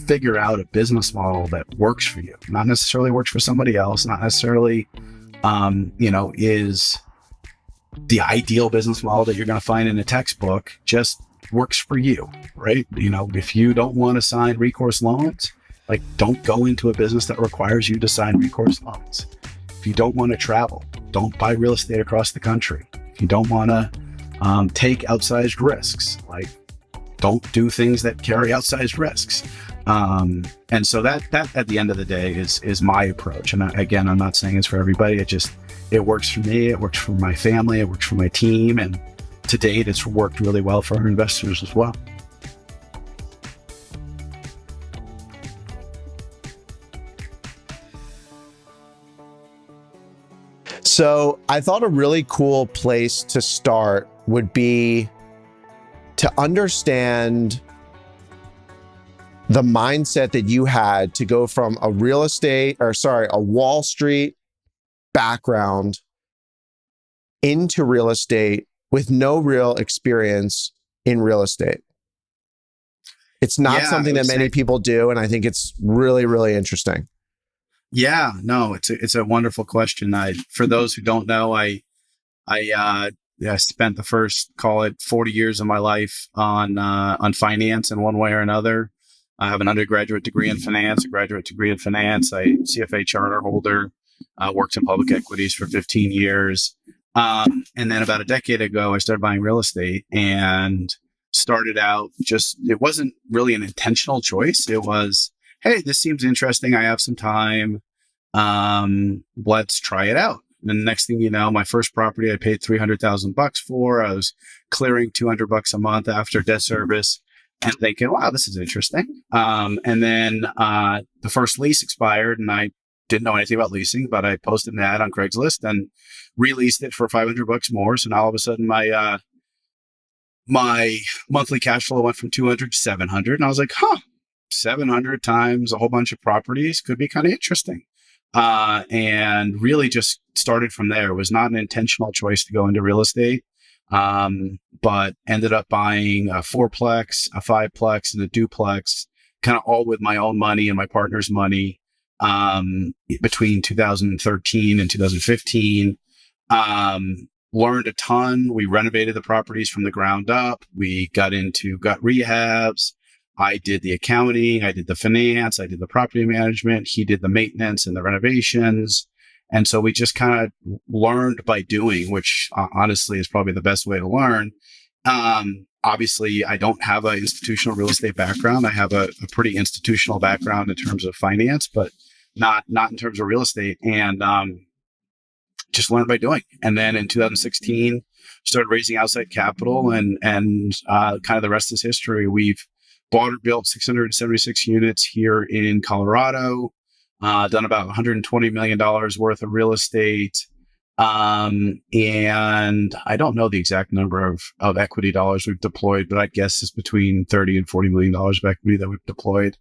figure out a business model that works for you, not necessarily works for somebody else, not necessarily, is the ideal business model that you're going to find in a textbook, just works for you, right? If you don't want to sign recourse loans, like, don't go into a business that requires you to sign recourse loans. If you don't want to travel, don't buy real estate across the country. If you don't want to take outsized risks, like, don't do things that carry outsized risks. And so that at the end of the day is my approach. And again, I'm not saying it's for everybody. It works for me. It works for my family. It works for my team. And to date, it's worked really well for our investors as well. So I thought a really cool place to start would be to understand the mindset that you had to go from a Wall Street background into real estate with no real experience in real estate. It's not something that many people do, and I think it's really, really interesting. Yeah, no, it's a wonderful question. For those who don't know, I spent the first, call it 40 years of my life on finance in one way or another. I have an undergraduate degree in finance, a graduate degree in finance. I CFA charter holder, worked in public equities for 15 years. And then about a decade ago, I started buying real estate and started out it wasn't really an intentional choice. It was, hey, this seems interesting. I have some time. Let's try it out. And the next thing you know, my first property I paid $300,000 for. I was clearing $200 a month after debt service and thinking, wow, this is interesting. And then the first lease expired and I didn't know anything about leasing, but I posted an ad on Craigslist and released it for $500 more. So now all of a sudden my monthly cash flow went from 200 to 700. And I was like, 700 times a whole bunch of properties could be kind of interesting. And really just started from there. It was not an intentional choice to go into real estate, but ended up buying a 4-plex, a 5-plex, and a duplex, kind of all with my own money and my partner's money, between 2013 and 2015. Learned a ton. We renovated the properties from the ground up. We got into gut rehabs. I did the accounting, I did the finance, I did the property management. He did the maintenance and the renovations. And so we just kind of learned by doing, which honestly is probably the best way to learn. Obviously, I don't have an institutional real estate background. I have a pretty institutional background in terms of finance, but not in terms of real estate. And just learned by doing. And then in 2016, started raising outside capital and kind of the rest is history. We've bought or built 676 units here in Colorado, done about $120 million worth of real estate. And I don't know the exact number of equity dollars we've deployed, but I guess it's between 30 and $40 million of equity that we've deployed.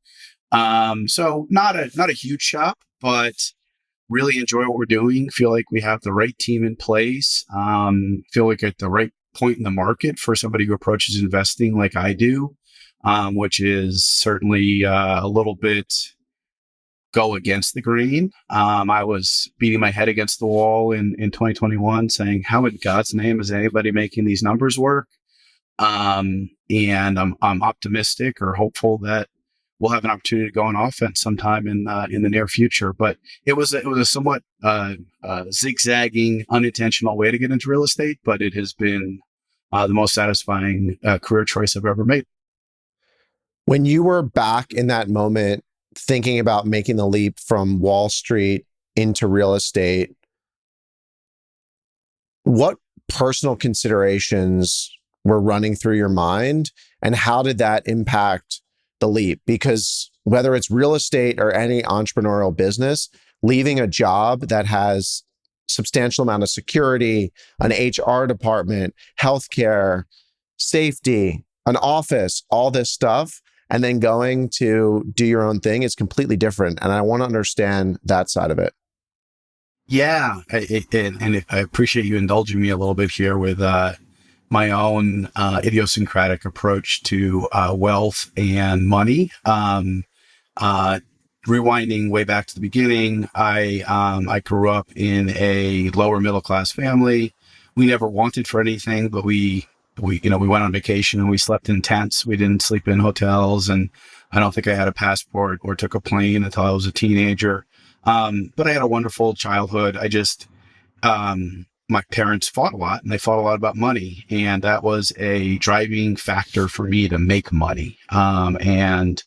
So not a huge shop, but really enjoy what we're doing. Feel like we have the right team in place. Feel like at the right point in the market for somebody who approaches investing like I do. Which is certainly a little bit go against the grain. I was beating my head against the wall in 2021 saying, how in God's name is anybody making these numbers work? And I'm optimistic or hopeful that we'll have an opportunity to go on offense sometime in the near future. But it was a somewhat zigzagging, unintentional way to get into real estate, but it has been the most satisfying career choice I've ever made. When you were back in that moment, thinking about making the leap from Wall Street into real estate, what personal considerations were running through your mind and how did that impact the leap? Because whether it's real estate or any entrepreneurial business, leaving a job that has substantial amount of security, an HR department, healthcare, safety, an office, all this stuff, and then going to do your own thing is completely different. And I want to understand that side of it. Yeah. I appreciate you indulging me a little bit here with my own idiosyncratic approach to wealth and money. Uh, Rewinding way back to the beginning, I grew up in a lower middle class family. We never wanted for anything, but we went on vacation and we slept in tents. We didn't sleep in hotels, and I don't think I had a passport or took a plane until I was a teenager. But I had a wonderful childhood. My parents fought a lot, and they fought a lot about money, and that was a driving factor for me to make money. And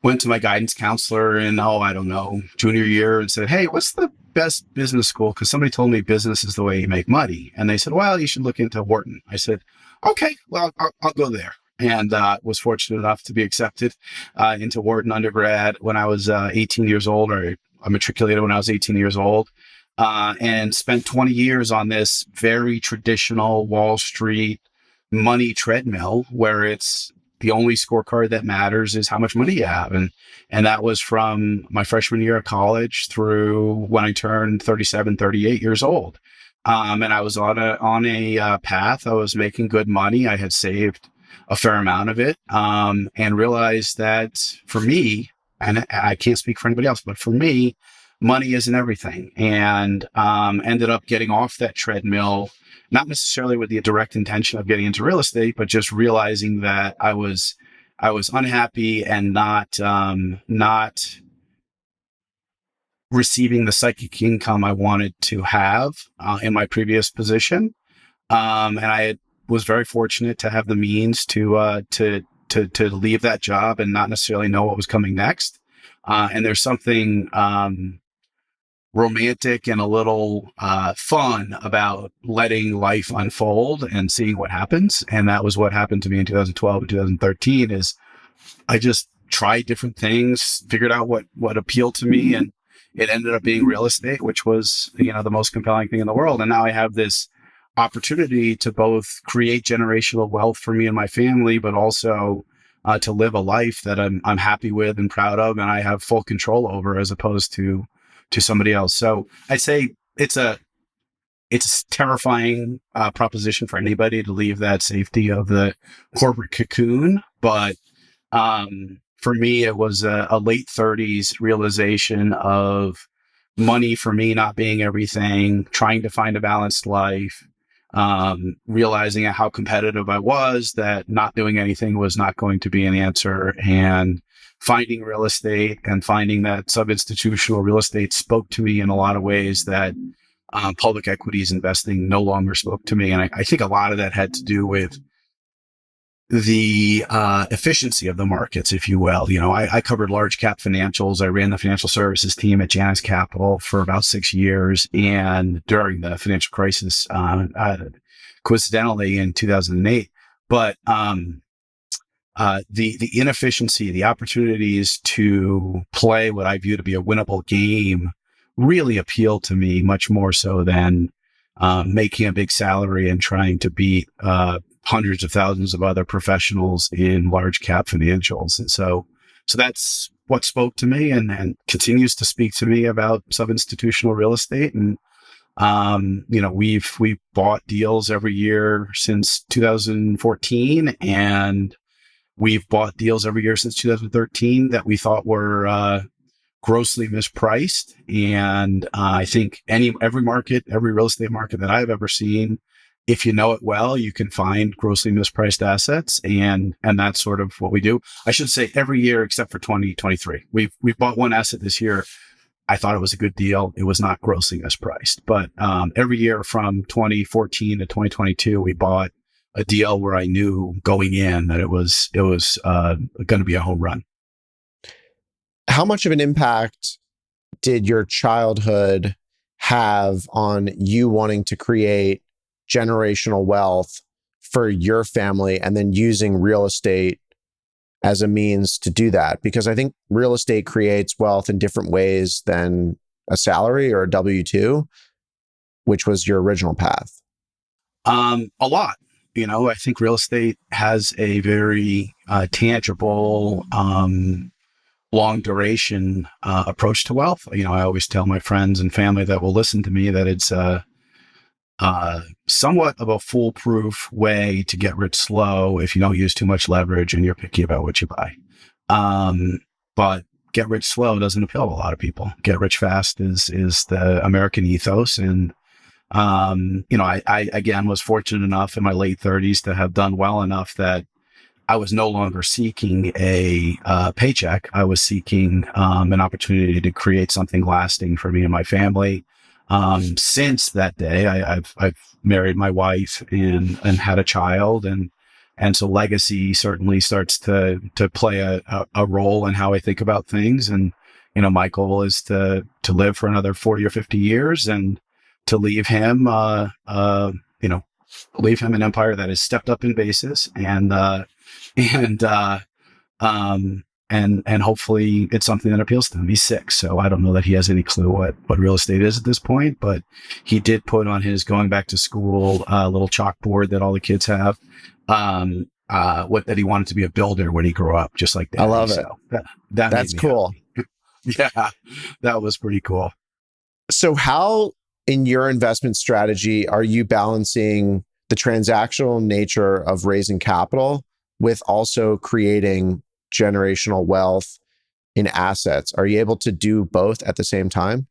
went to my guidance counselor in, I don't know, junior year and said, hey, what's the best business school? Because somebody told me business is the way you make money. And they said, well, you should look into Wharton. I said, okay, well, I'll go there. And was fortunate enough to be accepted into Wharton undergrad when I was 18 years old, or I matriculated when I was 18 years old, and spent 20 years on this very traditional Wall Street money treadmill where it's the only scorecard that matters is how much money you have. And that was from my freshman year of college through when I turned 37, 38 years old. And I was on a path. I was making good money. I had saved a fair amount of it, and realized that for me, and I can't speak for anybody else, but for me, money isn't everything. And ended up getting off that treadmill, not necessarily with the direct intention of getting into real estate, but just realizing that I was unhappy and not receiving the psychic income I wanted to have in my previous position. And was very fortunate to have the means to leave that job and not necessarily know what was coming next. And there's something romantic and a little fun about letting life unfold and seeing what happens. And that was what happened to me in 2012 and 2013. Is I just tried different things, figured out what appealed to me, and it ended up being real estate, which was the most compelling thing in the world. And now I have this opportunity to both create generational wealth for me and my family, but also to live a life that I'm happy with and proud of, and I have full control over, as opposed to somebody else. So I'd say it's a terrifying proposition for anybody to leave that safety of the corporate cocoon. But for me, it was a late 30s realization of money for me not being everything, trying to find a balanced life, realizing how competitive I was, that not doing anything was not going to be an answer, and finding real estate and finding that sub-institutional real estate spoke to me in a lot of ways that public equities investing no longer spoke to me. And I think a lot of that had to do with the efficiency of the markets, if you will. I covered large cap financials. I ran the financial services team at Janus Capital for about 6 years. And during the financial crisis, coincidentally in 2008, but the inefficiency, the opportunities to play what I view to be a winnable game really appealed to me much more so than making a big salary and trying to beat hundreds of thousands of other professionals in large cap financials. And so that's what spoke to me and continues to speak to me about sub-institutional real estate. And we've bought deals every year since 2014, and we've bought deals every year since 2013 that we thought were grossly mispriced. And I think every real estate market that I've ever seen, if you know it well, you can find grossly mispriced assets, and that's sort of what we do. I should say every year except for 2023. We've bought one asset this year. I thought it was a good deal. It was not grossly mispriced, but every year from 2014 to 2022, we bought a deal where I knew going in that it was going to be a home run. How much of an impact did your childhood have on you wanting to create generational wealth for your family and then using real estate as a means to do that? Because I think real estate creates wealth in different ways than a salary or a W-2, which was your original path. A lot. I think real estate has a very tangible, long duration approach to wealth. I always tell my friends and family that will listen to me that it's somewhat of a foolproof way to get rich slow if you don't use too much leverage and you're picky about what you buy. but get rich slow doesn't appeal to a lot of people. Get rich fast is the American ethos. And, I again was fortunate enough in my late 30s to have done well enough that I was no longer seeking a paycheck. I was seeking an opportunity to create something lasting for me and my family. Since that day, I've married my wife and had a child, and so legacy certainly starts to play a role in how I think about things. And my goal is to live for another 40 or 50 years and to leave him leave him an empire that has stepped up in basis and hopefully it's something that appeals to him. He's 6, so I don't know that he has any clue what real estate is at this point, but he did put on his going back to school little chalkboard that all the kids have, that he wanted to be a builder when he grew up, just like that. I love it. So That's cool. Yeah, that was pretty cool. So how in your investment strategy are you balancing the transactional nature of raising capital with also creating generational wealth in assets? Are you able to do both at the same time?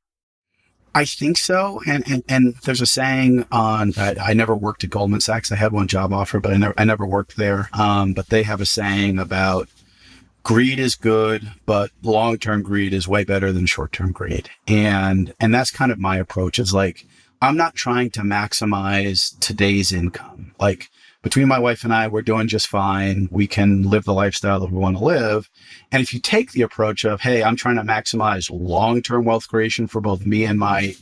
I think so. And there's a saying on, I never worked at Goldman Sachs. I had one job offer, but I never worked there. But they have a saying about greed is good, but long-term greed is way better than short-term greed. And that's kind of my approach. Is like, I'm not trying to maximize today's income. Like, between my wife and I, we're doing just fine. We can live the lifestyle that we want to live. And if you take the approach of, hey, I'm trying to maximize long-term wealth creation for both me and my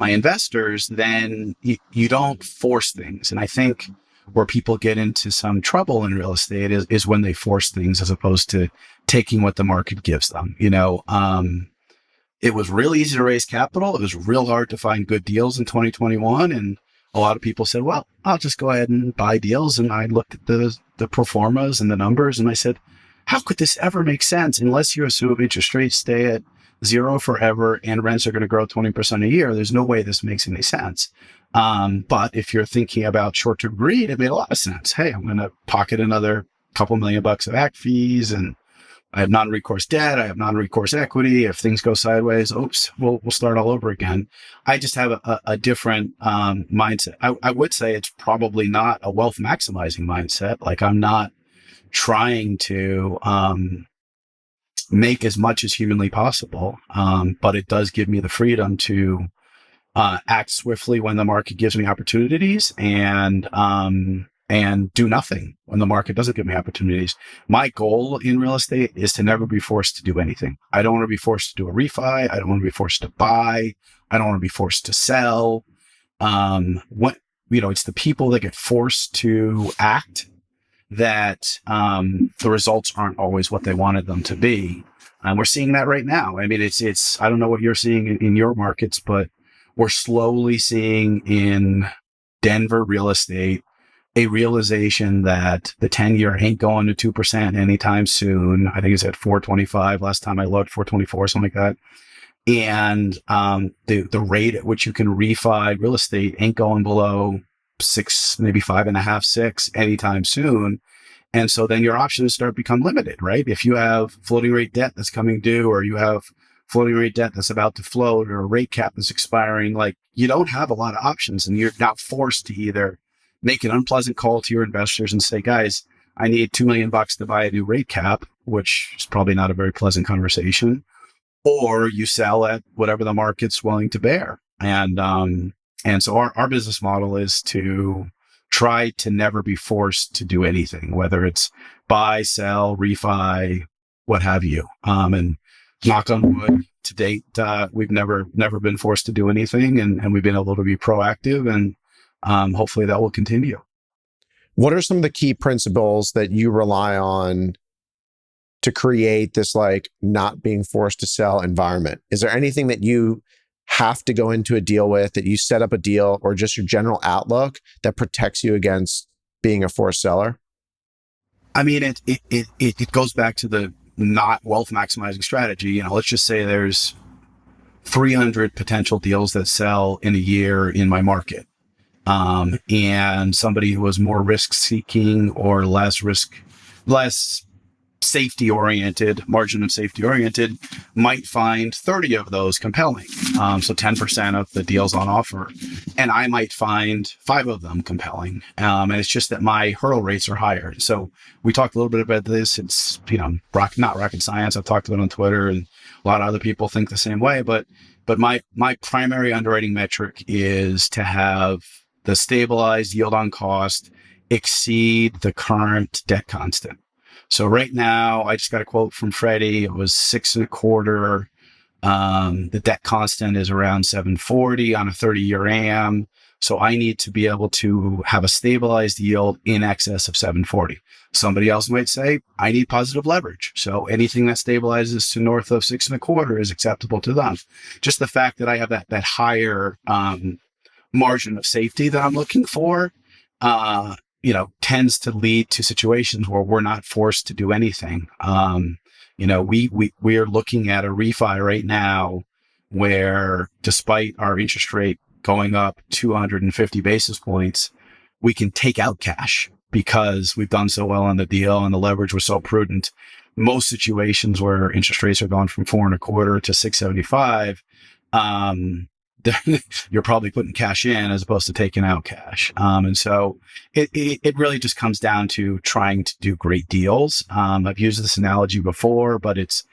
investors, then you don't force things. And I think where people get into some trouble in real estate is when they force things as opposed to taking what the market gives them. It was real easy to raise capital. It was real hard to find good deals in 2021. And a lot of people said, well, I'll just go ahead and buy deals. And I looked at the pro formas and the numbers, and I said, how could this ever make sense unless you assume interest rates stay at 0 forever and rents are going to grow 20% a year? There's no way this makes any sense. But if you're thinking about short-term greed, it made a lot of sense. Hey, I'm going to pocket another couple $1 million of act fees, and I have non-recourse debt. I have non-recourse equity. If things go sideways, oops, we'll start all over again. I just have a different mindset. I would say it's probably not a wealth maximizing mindset. Like, I'm not trying to make as much as humanly possible, but it does give me the freedom to act swiftly when the market gives me opportunities, and do nothing when the market doesn't give me opportunities. My goal in real estate is to never be forced to do anything. I don't want to be forced to do a refi. I don't want to be forced to buy. I don't want to be forced to sell. It's the people that get forced to act that the results aren't always what they wanted them to be. And we're seeing that right now. I mean, it's I don't know what you're seeing in your markets, but we're slowly seeing in Denver real estate a realization that the 10-year ain't going to 2% anytime soon. I think it's at 4.25 last time I looked, 4.24, something like that. And the rate at which you can refi real estate ain't going below 6, maybe 5.5, 6 anytime soon. And so then your options start become limited, right? If you have floating rate debt that's coming due, or you have floating rate debt that's about to float, or a rate cap that's expiring, like, you don't have a lot of options, and you're not forced to either make an unpleasant call to your investors and say, guys, I need $2 million to buy a new rate cap, which is probably not a very pleasant conversation, or you sell at whatever the market's willing to bear. And so our business model is to try to never be forced to do anything, whether it's buy, sell, refi, what have you. And knock on wood, to date, we've never been forced to do anything, and we've been able to be proactive, and hopefully that will continue. What are some of the key principles that you rely on to create this, like, not being forced to sell environment? Is there anything that you have to go into a deal with, that you set up a deal, or just your general outlook that protects you against being a forced seller? I mean, it goes back to the not wealth maximizing strategy. Let's just say there's 300 potential deals that sell in a year in my market. And somebody who was more risk seeking or less safety oriented, margin of safety oriented, might find 30 of those compelling. So 10% of the deals on offer. And I might find 5 of them compelling. And it's just that my hurdle rates are higher. So we talked a little bit about this. It's, not rocket science. I've talked about it on Twitter, and a lot of other people think the same way. But my primary underwriting metric is to have the stabilized yield on cost exceed the current debt constant. So right now, I just got a quote from Freddie. It was 6.25. The debt constant is around 740 on a 30-year AM. So I need to be able to have a stabilized yield in excess of 740. Somebody else might say, I need positive leverage. So anything that stabilizes to north of 6.25 is acceptable to them. Just the fact that I have that higher margin of safety that I'm looking for, tends to lead to situations where we're not forced to do anything. We are looking at a refi right now where, despite our interest rate going up 250 basis points, we can take out cash because we've done so well on the deal and the leverage was so prudent. Most situations where interest rates are going from 4.25 to 675, you're probably putting cash in as opposed to taking out cash. And so it really just comes down to trying to do great deals. I've used this analogy before, but it's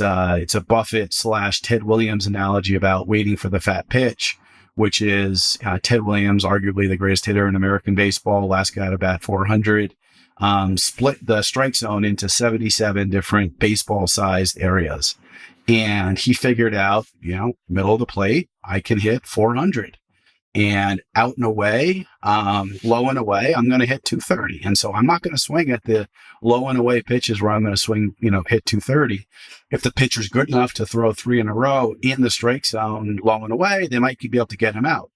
a Buffett / Ted Williams analogy about waiting for the fat pitch, which is Ted Williams, arguably the greatest hitter in American baseball, last guy to bat 400, split the strike zone into 77 different baseball sized areas. And he figured out, middle of the plate, I can hit 400, and out and away, low and away, I'm going to hit 230. And so I'm not going to swing at the low and away pitches where I'm going to swing, hit 230. If the pitcher's good enough to throw 3 in a row in the strike zone, low and away, they might be able to get him out.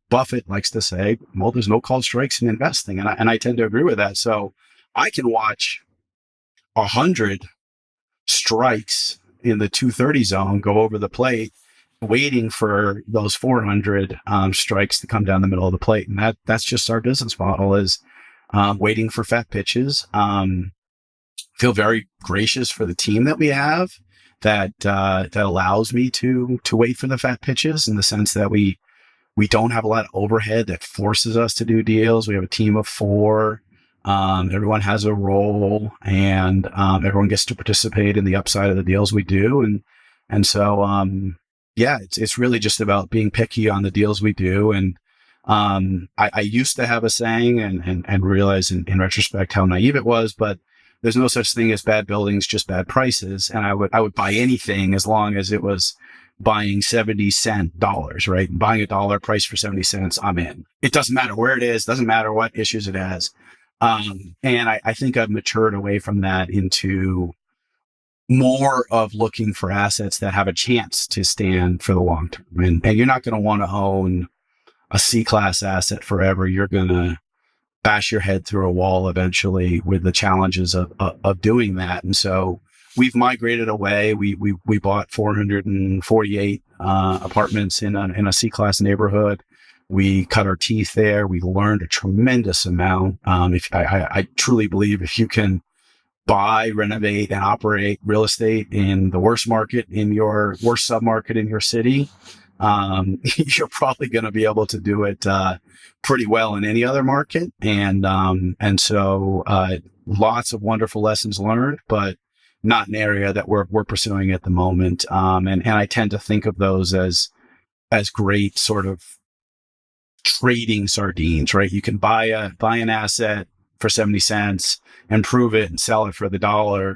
Buffett likes to say, well, there's no called strikes in investing. And I tend to agree with that. So I can watch 100 strikes in the 230 zone go over the plate, waiting for those 400 strikes to come down the middle of the plate. And that's just our business model, is waiting for fat pitches. Feel very gracious for the team that we have that allows me to wait for the fat pitches, in the sense that we don't have a lot of overhead that forces us to do deals. We have a team of 4. Everyone has a role, and everyone gets to participate in the upside of the deals we do. And so, it's really just about being picky on the deals we do. And I used to have a saying and realize in retrospect how naive it was, but there's no such thing as bad buildings, just bad prices. And I would buy anything as long as it was buying 70-cent dollars, right? Buying $1 price for 70 cents, I'm in. It doesn't matter where it is, doesn't matter what issues it has. And I think I've matured away from that into more of looking for assets that have a chance to stand for the long term. And you're not going to want to own a C-class asset forever. You're going to bash your head through a wall eventually with the challenges of doing that. And so we've migrated away. We bought 448 apartments in a C-class neighborhood. We cut our teeth there. We learned a tremendous amount. I truly believe if you can buy, renovate, and operate real estate in the worst market, in your worst submarket in your city, you're probably going to be able to do it pretty well in any other market. And so lots of wonderful lessons learned, but not an area that we're pursuing at the moment. And I tend to think of those as great sort of trading sardines, right? You can buy an asset for 70 cents, improve it, and sell it for the $1,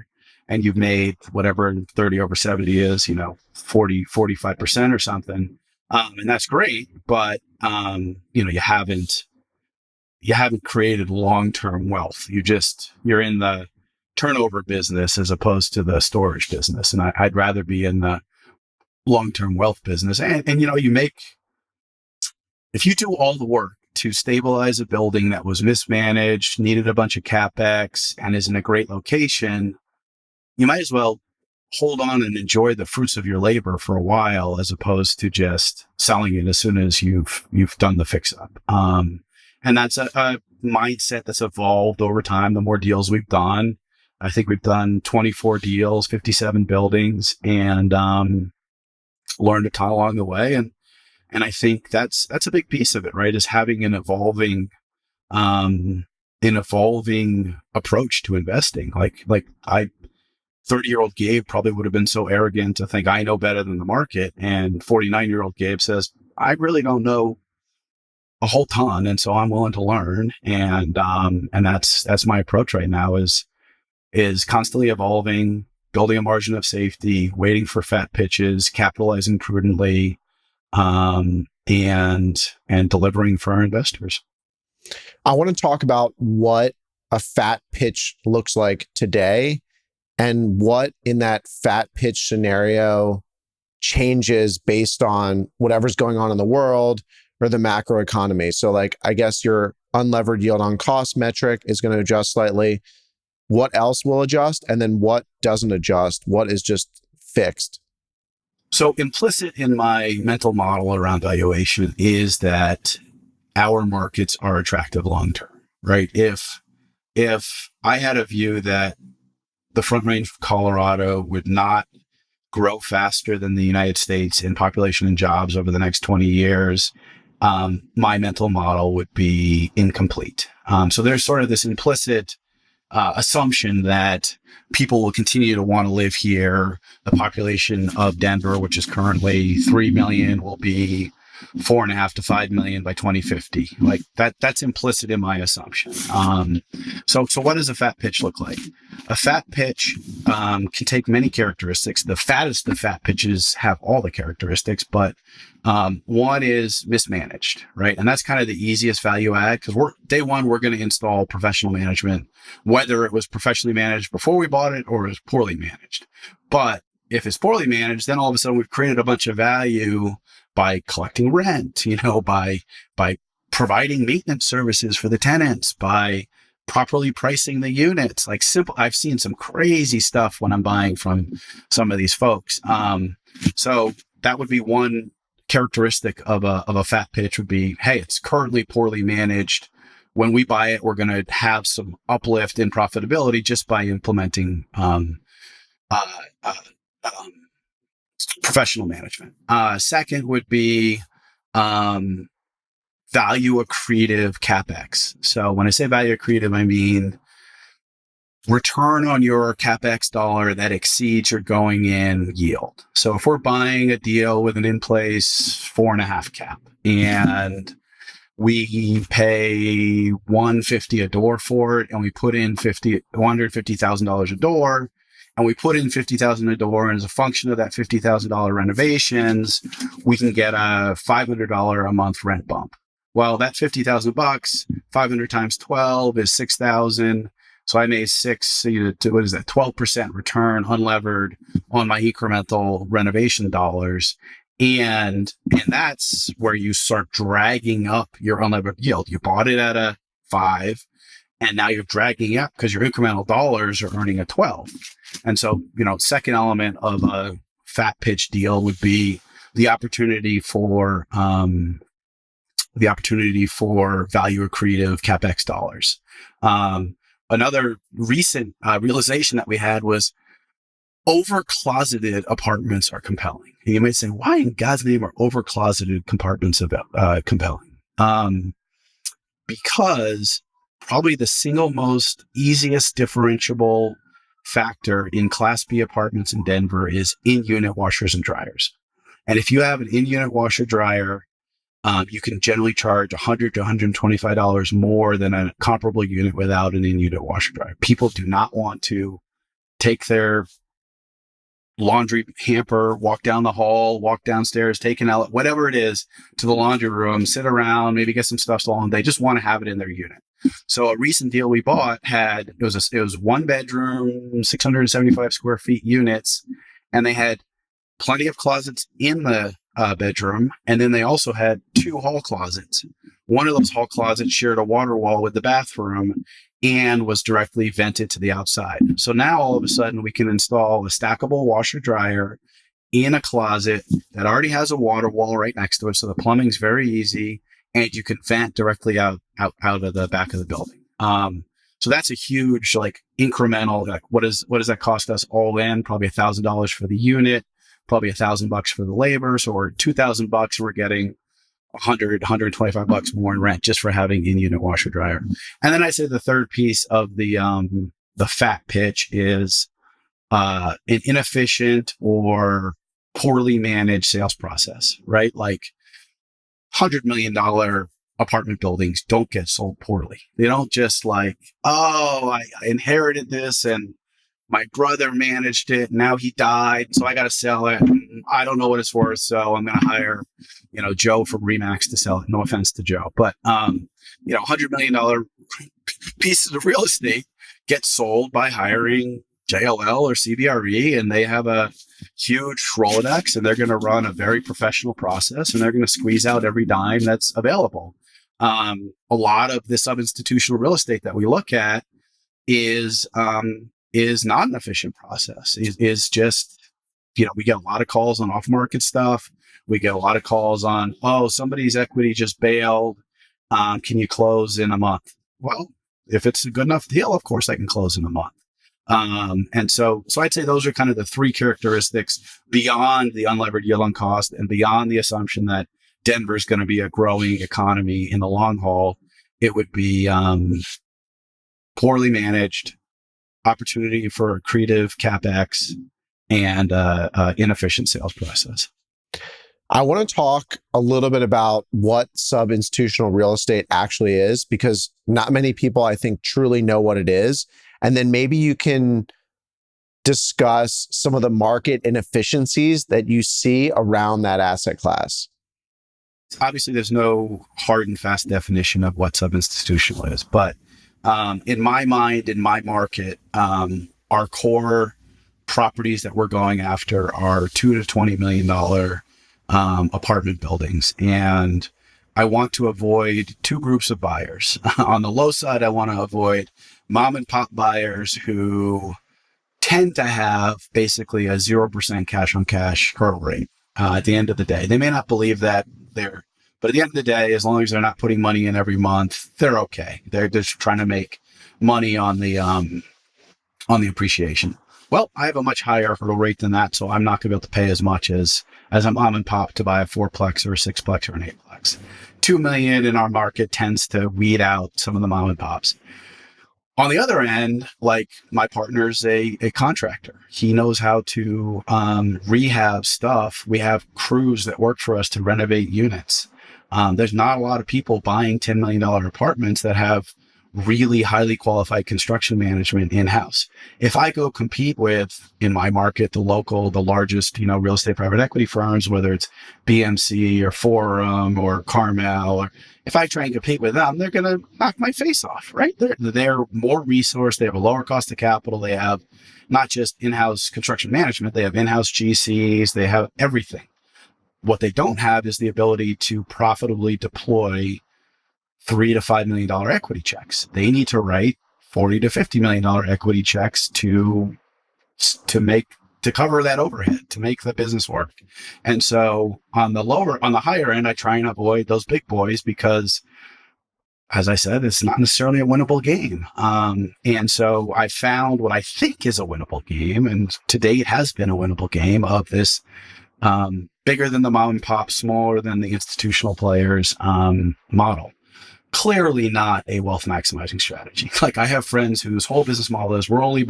and you've made whatever 30 over 70 is, 45% or something. And that's great, but you haven't created long-term wealth. You're in the turnover business as opposed to the storage business. And I'd rather be in the long-term wealth business. And if you do all the work to stabilize a building that was mismanaged, needed a bunch of CapEx, and is in a great location, you might as well hold on and enjoy the fruits of your labor for a while, as opposed to just selling it as soon as you've done the fix up. And that's a mindset that's evolved over time. The more deals we've done, I think we've done 24 deals, 57 buildings, and learned a ton along the way. And I think that's a big piece of it, right? Is having an evolving approach to investing. Like 30-year-old Gabe probably would have been so arrogant to think I know better than the market. And 49-year-old Gabe says, I really don't know a whole ton. And so I'm willing to learn. And that's my approach right now is constantly evolving, building a margin of safety, waiting for fat pitches, capitalizing prudently, and delivering for our investors. I want to talk about what a fat pitch looks like today and what in that fat pitch scenario changes based on whatever's going on in the world or the macro economy. So like, I guess your unlevered yield on cost metric is going to adjust slightly. What else will adjust? And then what doesn't adjust? What is just fixed? So implicit in my mental model around valuation is that our markets are attractive long-term, right? If I had a view that the Front Range of Colorado would not grow faster than the United States in population and jobs over the next 20 years, my mental model would be incomplete. So there's sort of this implicit assumption that people will continue to want to live here. The population of Denver, which is currently 3 million, will be 4.5 to 5 million by 2050. Like that's implicit in my assumption. So what does a fat pitch look like? A fat pitch can take many characteristics. The fattest of fat pitches have all the characteristics, but one is mismanaged, right? And that's kind of the easiest value add because day one, we're going to install professional management, whether it was professionally managed before we bought it or it was poorly managed. But if it's poorly managed, then all of a sudden we've created a bunch of value by collecting rent, by providing maintenance services for the tenants, by properly pricing the units. Like simple, I've seen some crazy stuff when I'm buying from some of these folks. So that would be one characteristic of a fat pitch would be, hey, it's currently poorly managed. When we buy it, we're going to have some uplift in profitability just by implementing professional management. Second would be value accretive CapEx. So when I say value accretive, I mean return on your CapEx dollar that exceeds your going in yield. So if we're buying a deal with an in-place 4.5 cap and we pay $150 a door for it and we put in $150,000 a door, and we put in $50,000 a door, and as a function of that $50,000 renovations, we can get a $500 a month rent bump. Well, that $50,000, 500 times 12 is 6,000. So I made 12% return unlevered on my incremental renovation dollars. And that's where you start dragging up your unlevered yield. You bought it at a 5, and now you're dragging up because your incremental dollars are earning a 12. And so, second element of a fat pitch deal would be the opportunity for value accretive CapEx dollars. Another recent realization that we had was over-closeted apartments are compelling. And you might say, why in God's name are over-closeted compartments compelling? Because probably the single most easiest differentiable factor in Class B apartments in Denver is in-unit washers and dryers. And if you have an in-unit washer dryer, you can generally charge $100 to $125 more than a comparable unit without an in-unit washer dryer. People do not want to take their laundry hamper, walk down the hall, walk downstairs, take an outlet, whatever it is, to the laundry room, sit around, maybe get some stuff stolen. They just want to have it in their unit. So a recent deal we bought it was 1 bedroom, 675 square feet units, and they had plenty of closets in the bedroom, and then they also had 2 hall closets. One of those hall closets shared a water wall with the bathroom and was directly vented to the outside. So now all of a sudden we can install a stackable washer dryer in a closet that already has a water wall right next to it. So the plumbing's very easy, and you can vent directly out of the back of the building. So that's a huge, like, incremental, like, what does that cost us all in? Probably $1,000 for the unit, probably $1,000 for the labor. So we're $2,000, we're getting 125 bucks more in rent just for having in-unit washer dryer. And then I say the third piece of the fat pitch is an inefficient or poorly managed sales process, right? Like $100 million apartment buildings don't get sold poorly. They don't just like, oh, I inherited this and my brother managed it. Now he died, so I got to sell it. I don't know what it's worth, so I'm going to hire, Joe from Remax to sell it. No offense to Joe, but $100 million pieces of real estate get sold by hiring JLL or CBRE, and they have a huge Rolodex, and they're going to run a very professional process, and they're going to squeeze out every dime that's available. A lot of the sub-institutional real estate that we look at is not an efficient process. Is just, we get a lot of calls on off-market stuff. We get a lot of calls on, oh, somebody's equity just bailed. Can you close in a month? Well, if it's a good enough deal, of course I can close in a month. And so I'd say those are kind of the three characteristics beyond the unlevered yield on cost and beyond the assumption that Denver is going to be a growing economy in the long haul. It would be poorly managed, opportunity for creative CapEx, and inefficient sales process. I want to talk a little bit about what sub-institutional real estate actually is, because not many people, I think, truly know what it is. And then maybe you can discuss some of the market inefficiencies that you see around that asset class. Obviously, there's no hard and fast definition of what sub-institutional is, but in my mind, in my market, our core properties that we're going after are $2 to $20 million apartment buildings. And I want to avoid two groups of buyers. On the low side, I want to avoid mom and pop buyers who tend to have basically a 0% cash on cash hurdle rate. At the end of the day, they may not believe that but at the end of the day, as long as they're not putting money in every month, they're okay. They're just trying to make money on the appreciation. Well, I have a much higher hurdle rate than that, so I'm not going to be able to pay as much as a mom and pop to buy a 4-plex or a 6-plex or an 8-plex. $2 million in our market tends to weed out some of the mom and pops. On the other end, like, my partner's a contractor. He knows how to rehab stuff. We have crews that work for us to renovate units. There's not a lot of people buying $10 million apartments that have really highly qualified construction management in-house. If I go compete with, in my market, the largest, real estate private equity firms, whether it's BMC or Forum or Carmel, or if I try and compete with them, they're going to knock my face off, right? They're more resourced. They have a lower cost of capital. They have not just in-house construction management. They have in-house GCs. They have everything. What they don't have is the ability to profitably deploy $3 to $5 million equity checks. They need to write $40 to $50 million equity checks to cover that overhead, to make the business work. And so on the higher end, I try and avoid those big boys because, as I said, it's not necessarily a winnable game. And so I found what I think is a winnable game, and to date has been a winnable game, of this bigger than the mom and pop, smaller than the institutional players model. Clearly not a wealth maximizing strategy. Like, I have friends whose whole business model is, we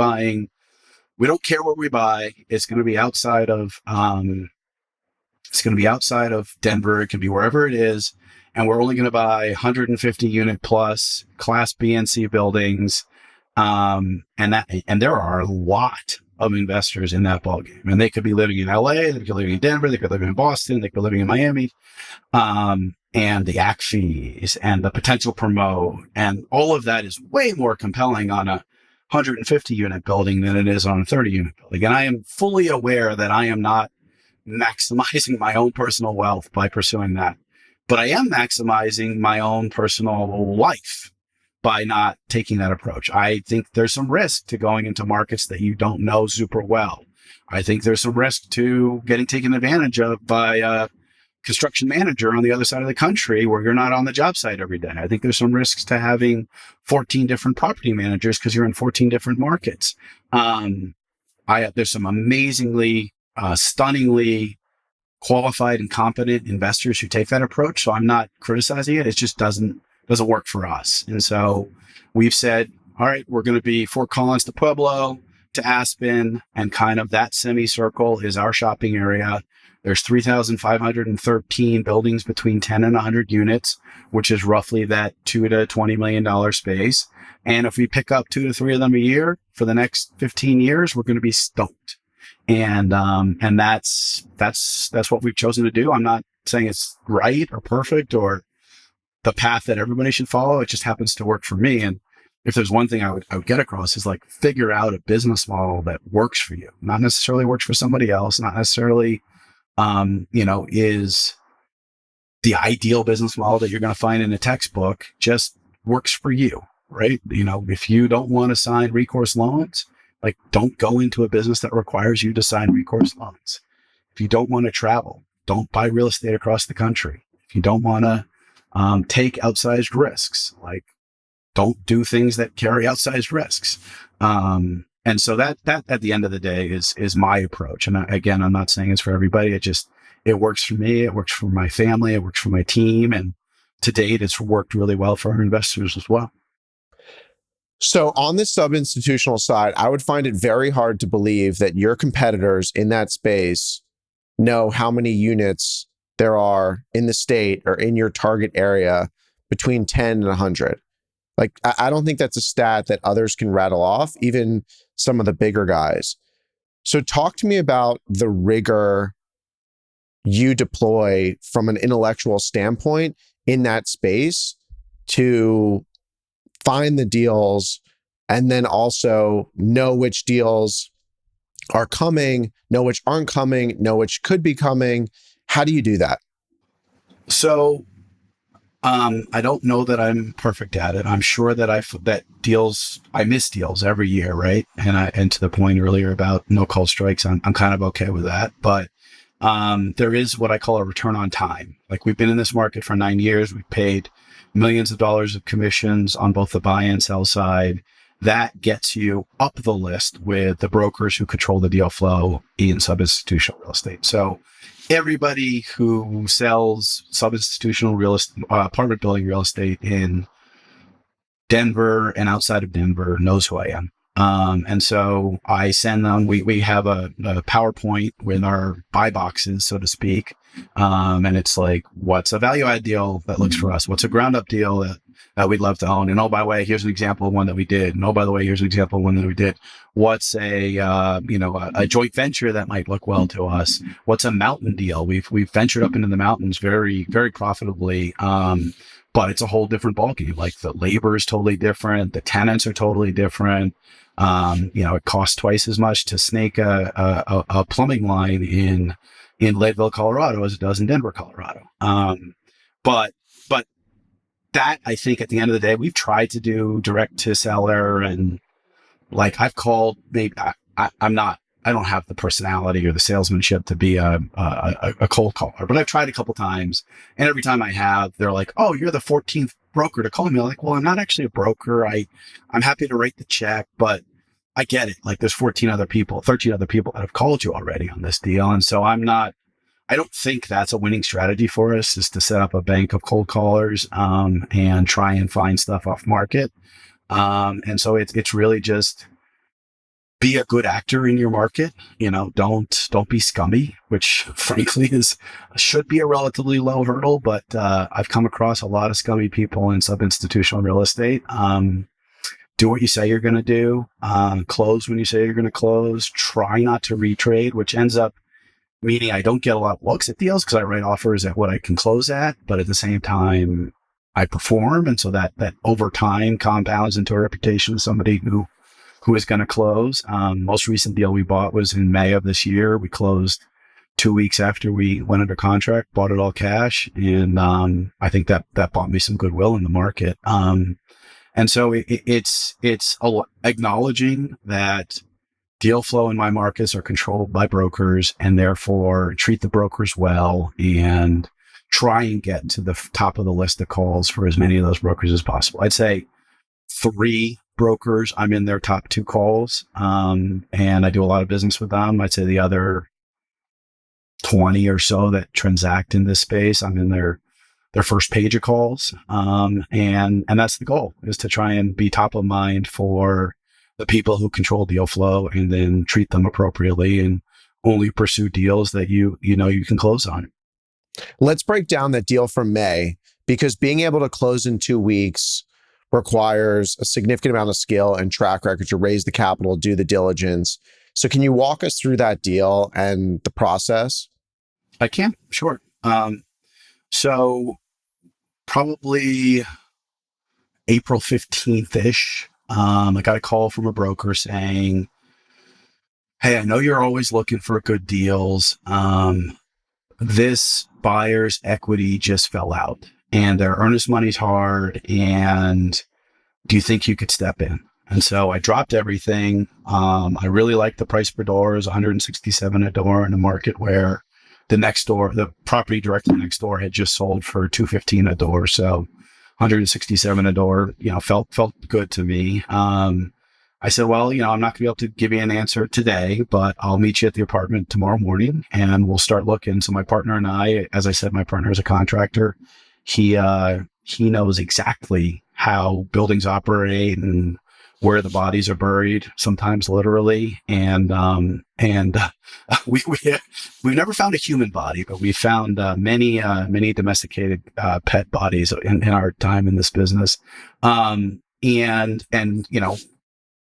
don't care where we buy. It's going to be outside of Denver. It can be wherever it is. And we're only going to buy 150 unit plus class B and C buildings. And there are a lot of investors in that ballgame. And they could be living in LA, they could be living in Denver, they could be living in Boston, they could be living in Miami. And the AC fees and the potential promote, and all of that is way more compelling on a 150 unit building than it is on a 30 unit building. And I am fully aware that I am not maximizing my own personal wealth by pursuing that, but I am maximizing my own personal life by not taking that approach. I think there's some risk to going into markets that you don't know super well. I think there's some risk to getting taken advantage of by construction manager on the other side of the country where you're not on the job site every day. I think there's some risks to having 14 different property managers because you're in 14 different markets. There's some amazingly, stunningly qualified and competent investors who take that approach. So I'm not criticizing it. It just doesn't work for us. And so we've said, all right, we're going to be Fort Collins to Pueblo to Aspen, and kind of that semicircle is our shopping area. There's 3,513 buildings between 10 and 100 units, which is roughly that $2 to $20 million space. And if we pick up 2 to 3 of them a year for the next 15 years, we're going to be stoked. And that's what we've chosen to do. I'm not saying it's right or perfect or the path that everybody should follow. It just happens to work for me. And if there's one thing I would get across is like figure out a business model that works for you, not necessarily works for somebody else, not necessarily is the ideal business model that you're going to find in a textbook, just works for you, right? If you don't want to sign recourse loans, like don't go into a business that requires you to sign recourse loans. If you don't want to travel, don't buy real estate across the country. If you don't want to take outsized risks, like don't do things that carry outsized risks. And so that at the end of the day is my approach. And again, I'm not saying it's for everybody. It works for me. It works for my family. It works for my team. And to date, it's worked really well for our investors as well. So on the sub-institutional side, I would find it very hard to believe that your competitors in that space know how many units there are in the state or in your target area between 10 and 100. Like, I don't think that's a stat that others can rattle off, even some of the bigger guys. So talk to me about the rigor you deploy from an intellectual standpoint in that space to find the deals and then also know which deals are coming, know which aren't coming, know which could be coming. How do you do that? So I don't know that I'm perfect at it. I'm sure that I miss deals every year, right? And to the point earlier about no call strikes, I'm kind of okay with that. But there is what I call a return on time. Like, we've been in this market for 9 years. We've paid millions of dollars of commissions on both the buy and sell side. That gets you up the list with the brokers who control the deal flow in sub-institutional real estate. So everybody who sells sub-institutional real estate, apartment building real estate in Denver and outside of Denver knows who I am. And so I send them, we have a PowerPoint with our buy boxes, so to speak. And it's like, what's a value add deal that looks for us? What's a ground up deal that we'd love to own? And oh, by the way, here's an example of one that we did. And oh, by the way, here's an example of one that we did. What's a joint venture that might look well to us? What's a mountain deal? We've ventured up into the mountains very, very profitably. But it's a whole different ballgame. Like, the labor is totally different. The tenants are totally different. It costs twice as much to snake a plumbing line in Leadville, Colorado, as it does in Denver, Colorado. But that, I think at the end of the day, we've tried to do direct to seller, and like, I've called, maybe I don't have the personality or the salesmanship to be a cold caller, but I've tried a couple times, and every time I have, they're like, "Oh, you're the 14th broker to call me." I'm like, "Well, I'm not actually a broker. I'm happy to write the check, but I get it. Like, there's 13 other people that have called you already on this deal." And so I don't think that's a winning strategy for us, is to set up a bank of cold callers, and try and find stuff off market. And so it's really just be a good actor in your market. Don't be scummy, which frankly should be a relatively low hurdle, but I've come across a lot of scummy people in sub-institutional real estate. Do what you say you're going to do. Close when you say you're going to close. Try not to retrade, which ends up meaning I don't get a lot of looks at deals because I write offers at what I can close at, but at the same time I perform, and so that over time compounds into a reputation of somebody who is going to close. Most recent deal we bought was in May of this year. We closed 2 weeks after we went under contract, bought it all cash. And I think that bought me some goodwill in the market. And so it's acknowledging that deal flow in my markets are controlled by brokers, and therefore treat the brokers well and try and get to the top of the list of calls for as many of those brokers as possible. I'd say 3 brokers, I'm in their top 2 calls, and I do a lot of business with them. I'd say the other 20 or so that transact in this space, I'm in their first page of calls. And that's the goal, is to try and be top of mind for the people who control deal flow, and then treat them appropriately and only pursue deals that you can close on. Let's break down that deal from May, because being able to close in 2 weeks requires a significant amount of skill and track record to raise the capital, do the diligence. So can you walk us through that deal and the process? I can, sure. So probably April 15th-ish, I got a call from a broker saying, hey, I know you're always looking for good deals. This buyer's equity just fell out and their earnest money's hard. And do you think you could step in? And so I dropped everything. I really liked the price per door. It was $167 a door in a market where the property directly next door had just sold for $215 a door. So $167 a door, felt good to me. I said, well, I'm not gonna be able to give you an answer today, but I'll meet you at the apartment tomorrow morning and we'll start looking. So my partner and I, as I said, my partner is a contractor. He knows exactly how buildings operate and where the bodies are buried, sometimes literally. And we've never found a human body, but we found many domesticated pet bodies in our time in this business.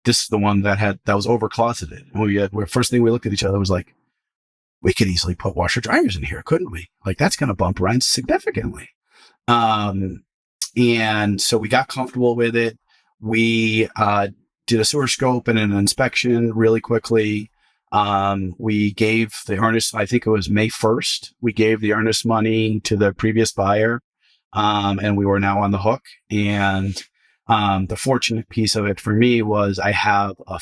This is the one that was over closeted. First thing we looked at each other was like, we could easily put washer dryers in here, couldn't we? Like, that's going to bump rents significantly. And so we got comfortable with it. We did a sewer scope and an inspection really quickly. We gave the earnest, I think it was May 1st, we gave the earnest money to the previous buyer, and we were now on the hook. And the fortunate piece of it for me was I have a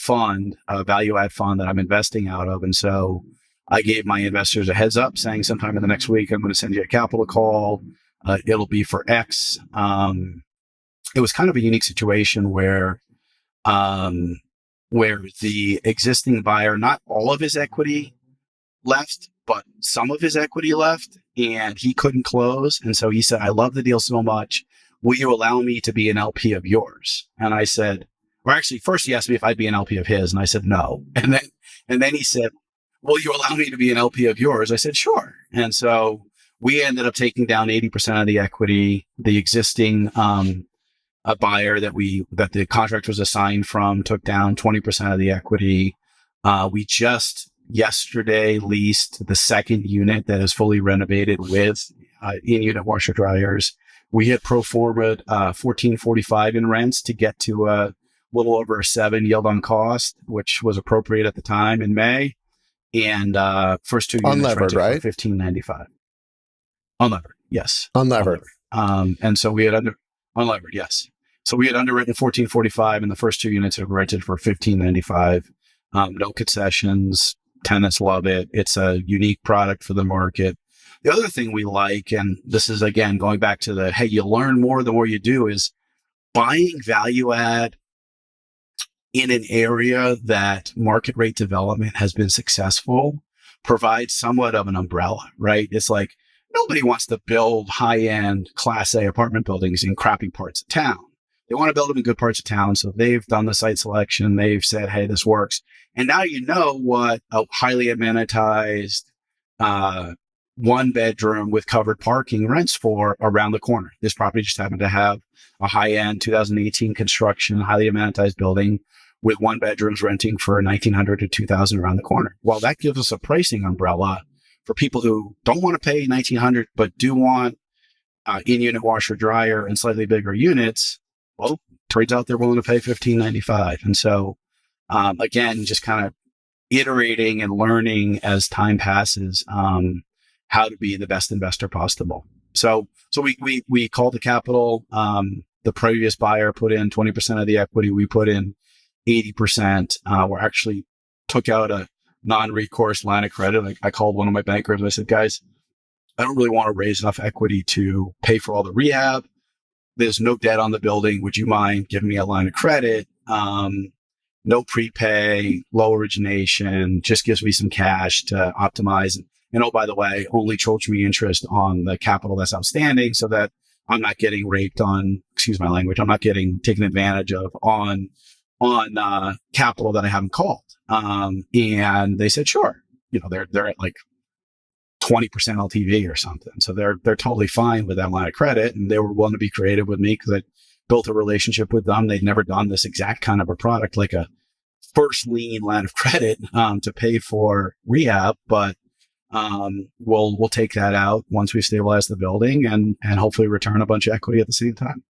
value add fund that I'm investing out of. And so I gave my investors a heads up saying sometime in the next week, I'm going to send you a capital call. It'll be for X. It was kind of a unique situation where the existing buyer, not all of his equity left, but some of his equity left, and he couldn't close. And so he said, I love the deal so much. Will you allow me to be an LP of yours? And I said, or actually, first he asked me if I'd be an LP of his, and I said no. And then he said, will you allow me to be an LP of yours? I said, sure. And so we ended up taking down 80% of the equity. The existing a buyer that the contract was assigned from took down 20% of the equity. We just yesterday leased the second unit that is fully renovated with in-unit washer dryers. We hit pro forma $14.45 in rents to get to a little over a 7 yield on cost, which was appropriate at the time in May. And first 2 units unlevered, right? $15.95. Unlevered, yes. Unlevered. And so we had unlevered, yes. So we had underwritten $14.45, and the first 2 units have rented for $15.95. No concessions. Tenants love it. It's a unique product for the market. The other thing we like, and this is again going back to hey, you learn more the more you do, is buying value add in an area that market rate development has been successful provides somewhat of an umbrella, right? It's like nobody wants to build high-end Class A apartment buildings in crappy parts of town. They want to build them in good parts of town. So they've done the site selection. They've said, hey, this works. And now you know what a highly amenitized 1-bedroom with covered parking rents for around the corner. This property just happened to have a high-end 2018 construction, highly amenitized building with 1-bedrooms renting for $1,900 to $2,000 around the corner. Well, that gives us a pricing umbrella for people who don't want to pay $1,900 but do want in-unit washer dryer and slightly bigger units. Well, turns out they're willing to pay $15.95. And so, again, just kind of iterating and learning as time passes, how to be the best investor possible. So we called the capital. The previous buyer put in 20% of the equity. We put in 80%. We're actually took out a non-recourse line of credit. I called one of my bankers. I said, guys, I don't really want to raise enough equity to pay for all the rehab. There's no debt on the building. Would you mind giving me a line of credit? No prepay, low origination, just gives me some cash to optimize. And oh, by the way, only charge me interest on the capital that's outstanding so that I'm not getting raped on, excuse my language, I'm not getting taken advantage of on capital that I haven't called. And they said, sure. They're at like 20% LTV or something. So they're totally fine with that line of credit. And they were willing to be creative with me because I built a relationship with them. They'd never done this exact kind of a product, like a first lien line of credit, to pay for rehab. But, we'll take that out once we stabilize the building and hopefully return a bunch of equity at the same time.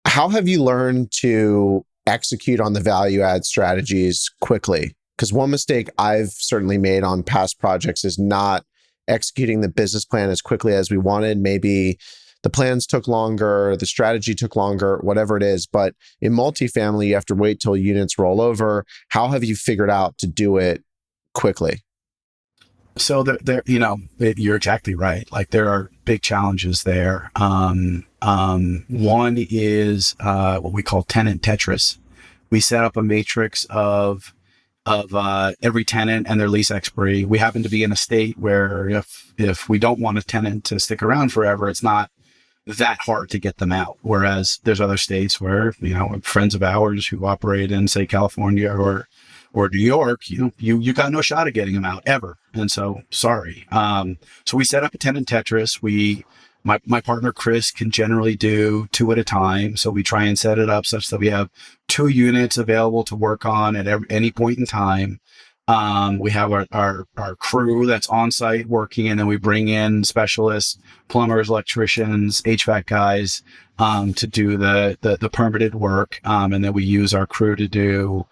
How have you learned to execute on the value add strategies quickly? Because one mistake I've certainly made on past projects is not executing the business plan as quickly as we wanted. Maybe the plans took longer, the strategy took longer, whatever it is. But in multifamily, you have to wait till units roll over. How have you figured out to do it quickly? So you're exactly right. Like there are big challenges there. One is what we call tenant Tetris. We set up a matrix of every tenant and their lease expiry. We happen to be in a state where if we don't want a tenant to stick around forever, it's not that hard to get them out. Whereas there's other states where, friends of ours who operate in, say, California or New York, you got no shot at getting them out ever. And so, sorry. So we set up a tenant Tetris. My partner, Chris, can generally do 2 at a time. So we try and set it up such that we have 2 units available to work on at any point in time. We have our crew that's on site working, and then we bring in specialists, plumbers, electricians, HVAC guys, to do the permitted work. And then we use our crew to do,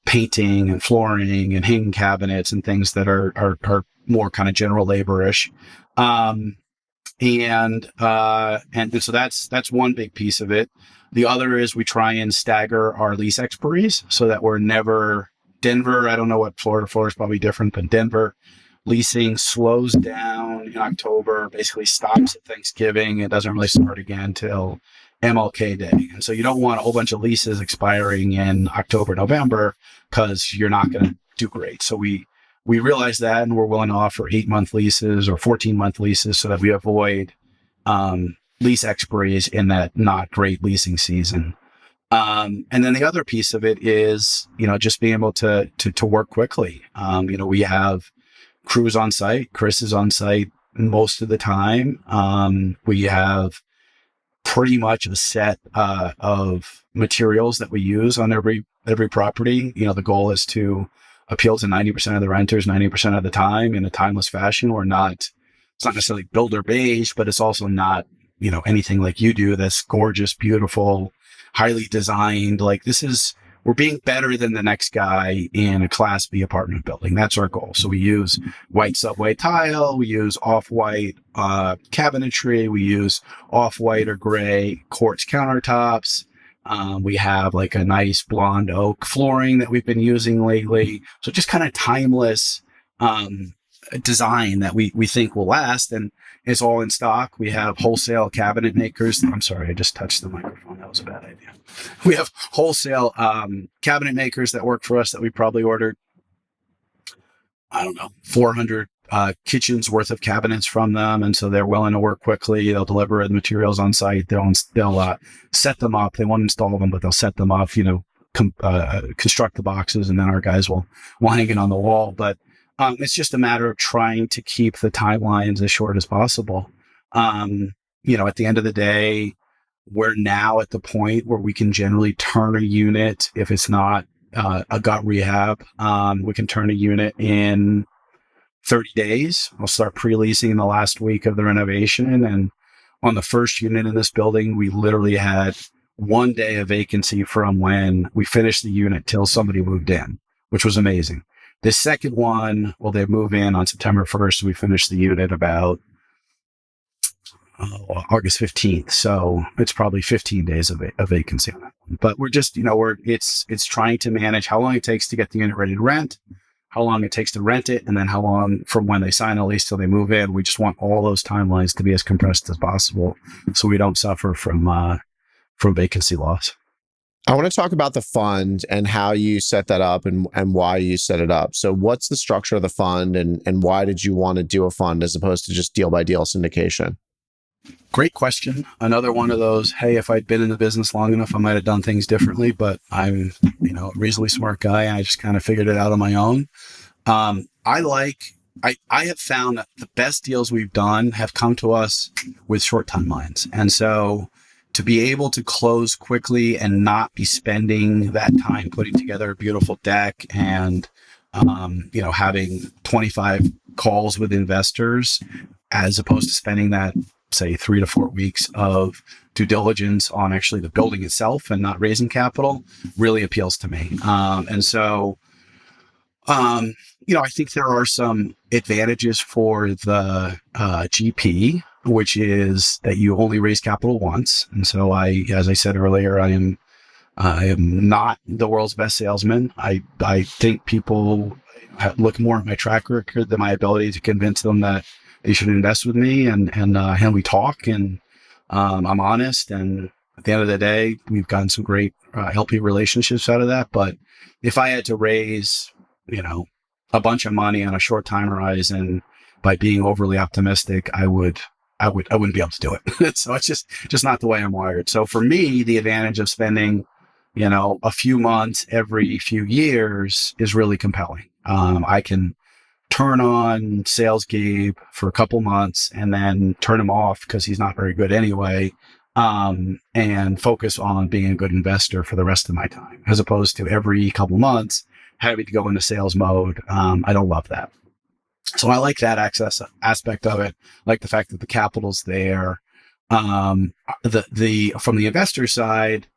painting and flooring and hanging cabinets and things that are more kind of general labor-ish. And so that's one big piece of it. The other is we try and stagger our lease expiries so that we're never Denver. I don't know what Florida is probably different, but Denver leasing slows down in October, basically stops at Thanksgiving. It doesn't really start again till MLK Day. And so you don't want a whole bunch of leases expiring in October, November, because you're not going to do great. So we realize that, and we're willing to offer 8-month leases or 14-month leases so that we avoid lease expiries in that not great leasing season. And then the other piece of it is, just being able to work quickly. We have crews on site. Chris is on site most of the time. We have pretty much a set of materials that we use on every property. The goal is to appeal to 90% of the renters 90% of the time in a timeless fashion. It's not necessarily builder beige, but it's also not, anything like you do that's gorgeous, beautiful, highly designed. Like we're being better than the next guy in a Class B apartment building. That's our goal. So we use white subway tile. We use off-white cabinetry. We use off-white or gray quartz countertops. We have like a nice blonde oak flooring that we've been using lately. So just kind of timeless design that we think will last, and it's all in stock. We have wholesale cabinet makers. I'm sorry, I just touched the microphone. That was a bad idea. We have wholesale cabinet makers that work for us that we probably ordered, 400 kitchens worth of cabinets from them. And so they're willing to work quickly. They'll deliver the materials on site. They'll set them up. They won't install them, but they'll set them up, construct the boxes, and then our guys will hang it on the wall. But it's just a matter of trying to keep the timelines as short as possible. At the end of the day, we're now at the point where we can generally turn a unit. If it's not a gut rehab, we can turn a unit in 30 days. We'll start pre-leasing in the last week of the renovation. And on the first unit in this building, we literally had 1 day of vacancy from when we finished the unit till somebody moved in, which was amazing. The second one, they move in on September 1st. We finished the unit about August 15th. So it's probably 15 days of vacancy on that one. But we're just, it's trying to manage how long it takes to get the unit ready to rent, how long it takes to rent it, and then how long from when they sign a lease till they move in. We just want all those timelines to be as compressed as possible so we don't suffer from vacancy loss. I want to talk about the fund and how you set that up and why you set it up. So what's the structure of the fund and why did you want to do a fund as opposed to just deal by deal syndication? Great question. Another one of those, hey, if I'd been in the business long enough, I might have done things differently, but I'm, a reasonably smart guy and I just kind of figured it out on my own. I have found that the best deals we've done have come to us with short timelines. And so to be able to close quickly and not be spending that time putting together a beautiful deck and, having 25 calls with investors, as opposed to spending that, say, 3 to 4 weeks of due diligence on actually the building itself and not raising capital, really appeals to me. I think there are some advantages for the GP, which is that you only raise capital once. And so as I said earlier, I am not the world's best salesman. I think people look more at my track record than my ability to convince them that they should invest with me. And we talk, and I'm honest. And at the end of the day, we've gotten some great LP relationships out of that. But if I had to raise, a bunch of money on a short time horizon by being overly optimistic, I wouldn't be able to do it. So it's just not the way I'm wired. So for me, the advantage of spending, a few months every few years is really compelling. I can turn on sales Gabe for a couple months and then turn him off because he's not very good anyway. And focus on being a good investor for the rest of my time, as opposed to every couple months having to go into sales mode. I don't love that. So I like that access aspect of it. I like the fact that the capital's there. From the investor side,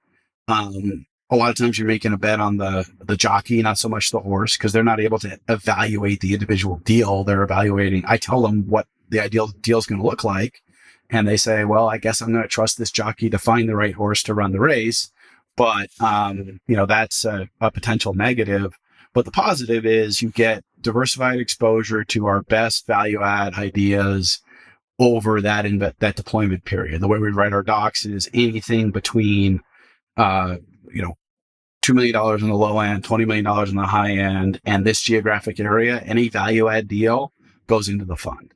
a lot of times you're making a bet on the jockey, not so much the horse, because they're not able to evaluate the individual deal. They're evaluating. I tell them what the ideal deal is going to look like, and they say, well, I guess I'm going to trust this jockey to find the right horse to run the race. But, that's a potential negative. But the positive is you get diversified exposure to our best value add ideas over that deployment period. The way we write our docs is anything between, $2 million on the low end, $20 million on the high end, and this geographic area, any value add deal goes into the fund.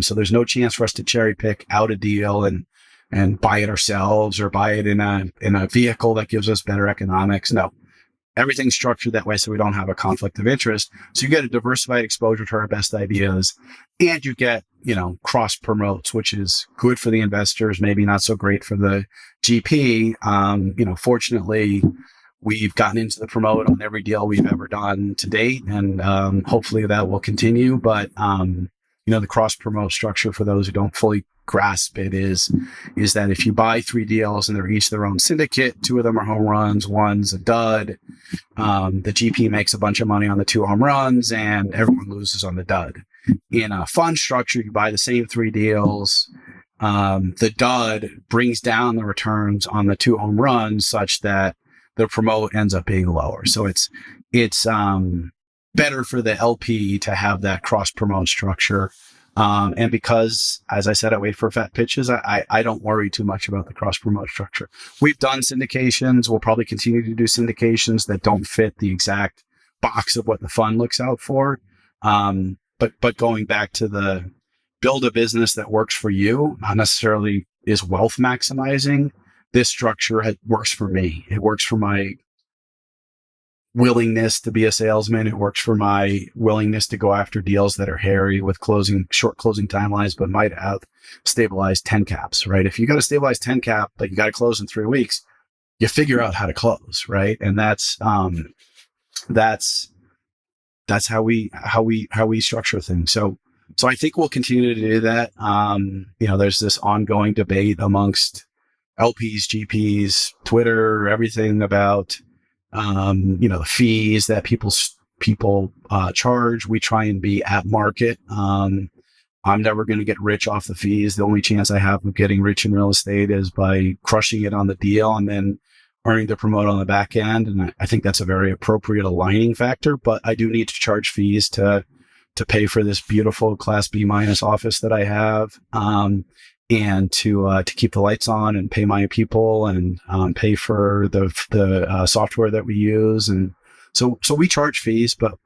So there's no chance for us to cherry pick out a deal and buy it ourselves or buy it in a vehicle that gives us better economics. No. Everything's structured that way so we don't have a conflict of interest. So you get a diversified exposure to our best ideas, and you get, cross promotes, which is good for the investors, maybe not so great for the GP. Fortunately, we've gotten into the promote on every deal we've ever done to date, and hopefully that will continue. But, the cross promote structure, for those who don't fully grasp it, is that if you buy 3 deals and they're each their own syndicate, 2 of them are home runs, one's a dud, the GP makes a bunch of money on the 2 home runs and everyone loses on the dud. In a fund structure, you buy the same 3 deals. The dud brings down the returns on the 2 home runs such that the promote ends up being lower. So it's better for the LP to have that cross promote structure. And because, as I said, I wait for fat pitches, I don't worry too much about the cross promote structure. We've done syndications. We'll probably continue to do syndications that don't fit the exact box of what the fund looks out for. But going back to the build a business that works for you, not necessarily is wealth maximizing. This structure works for me. It works for my willingness to be a salesman. It works for my willingness to go after deals that are hairy with short closing timelines, but might have stabilized 10 caps, right? If you got a stabilized 10 cap, but you got to close in 3 weeks, you figure out how to close, right? And that's how we structure things. So I think we'll continue to do that. There's this ongoing debate amongst LPs, GPs, Twitter, everything about the fees that people charge. We try and be at market. I'm never going to get rich off the fees. The only chance I have of getting rich in real estate is by crushing it on the deal and then earning the promote on the back end. And I think that's a very appropriate aligning factor, but I do need to charge fees to pay for this beautiful Class B minus office that I have, and to keep the lights on and pay my people and pay for the software that we use. And so we charge fees, but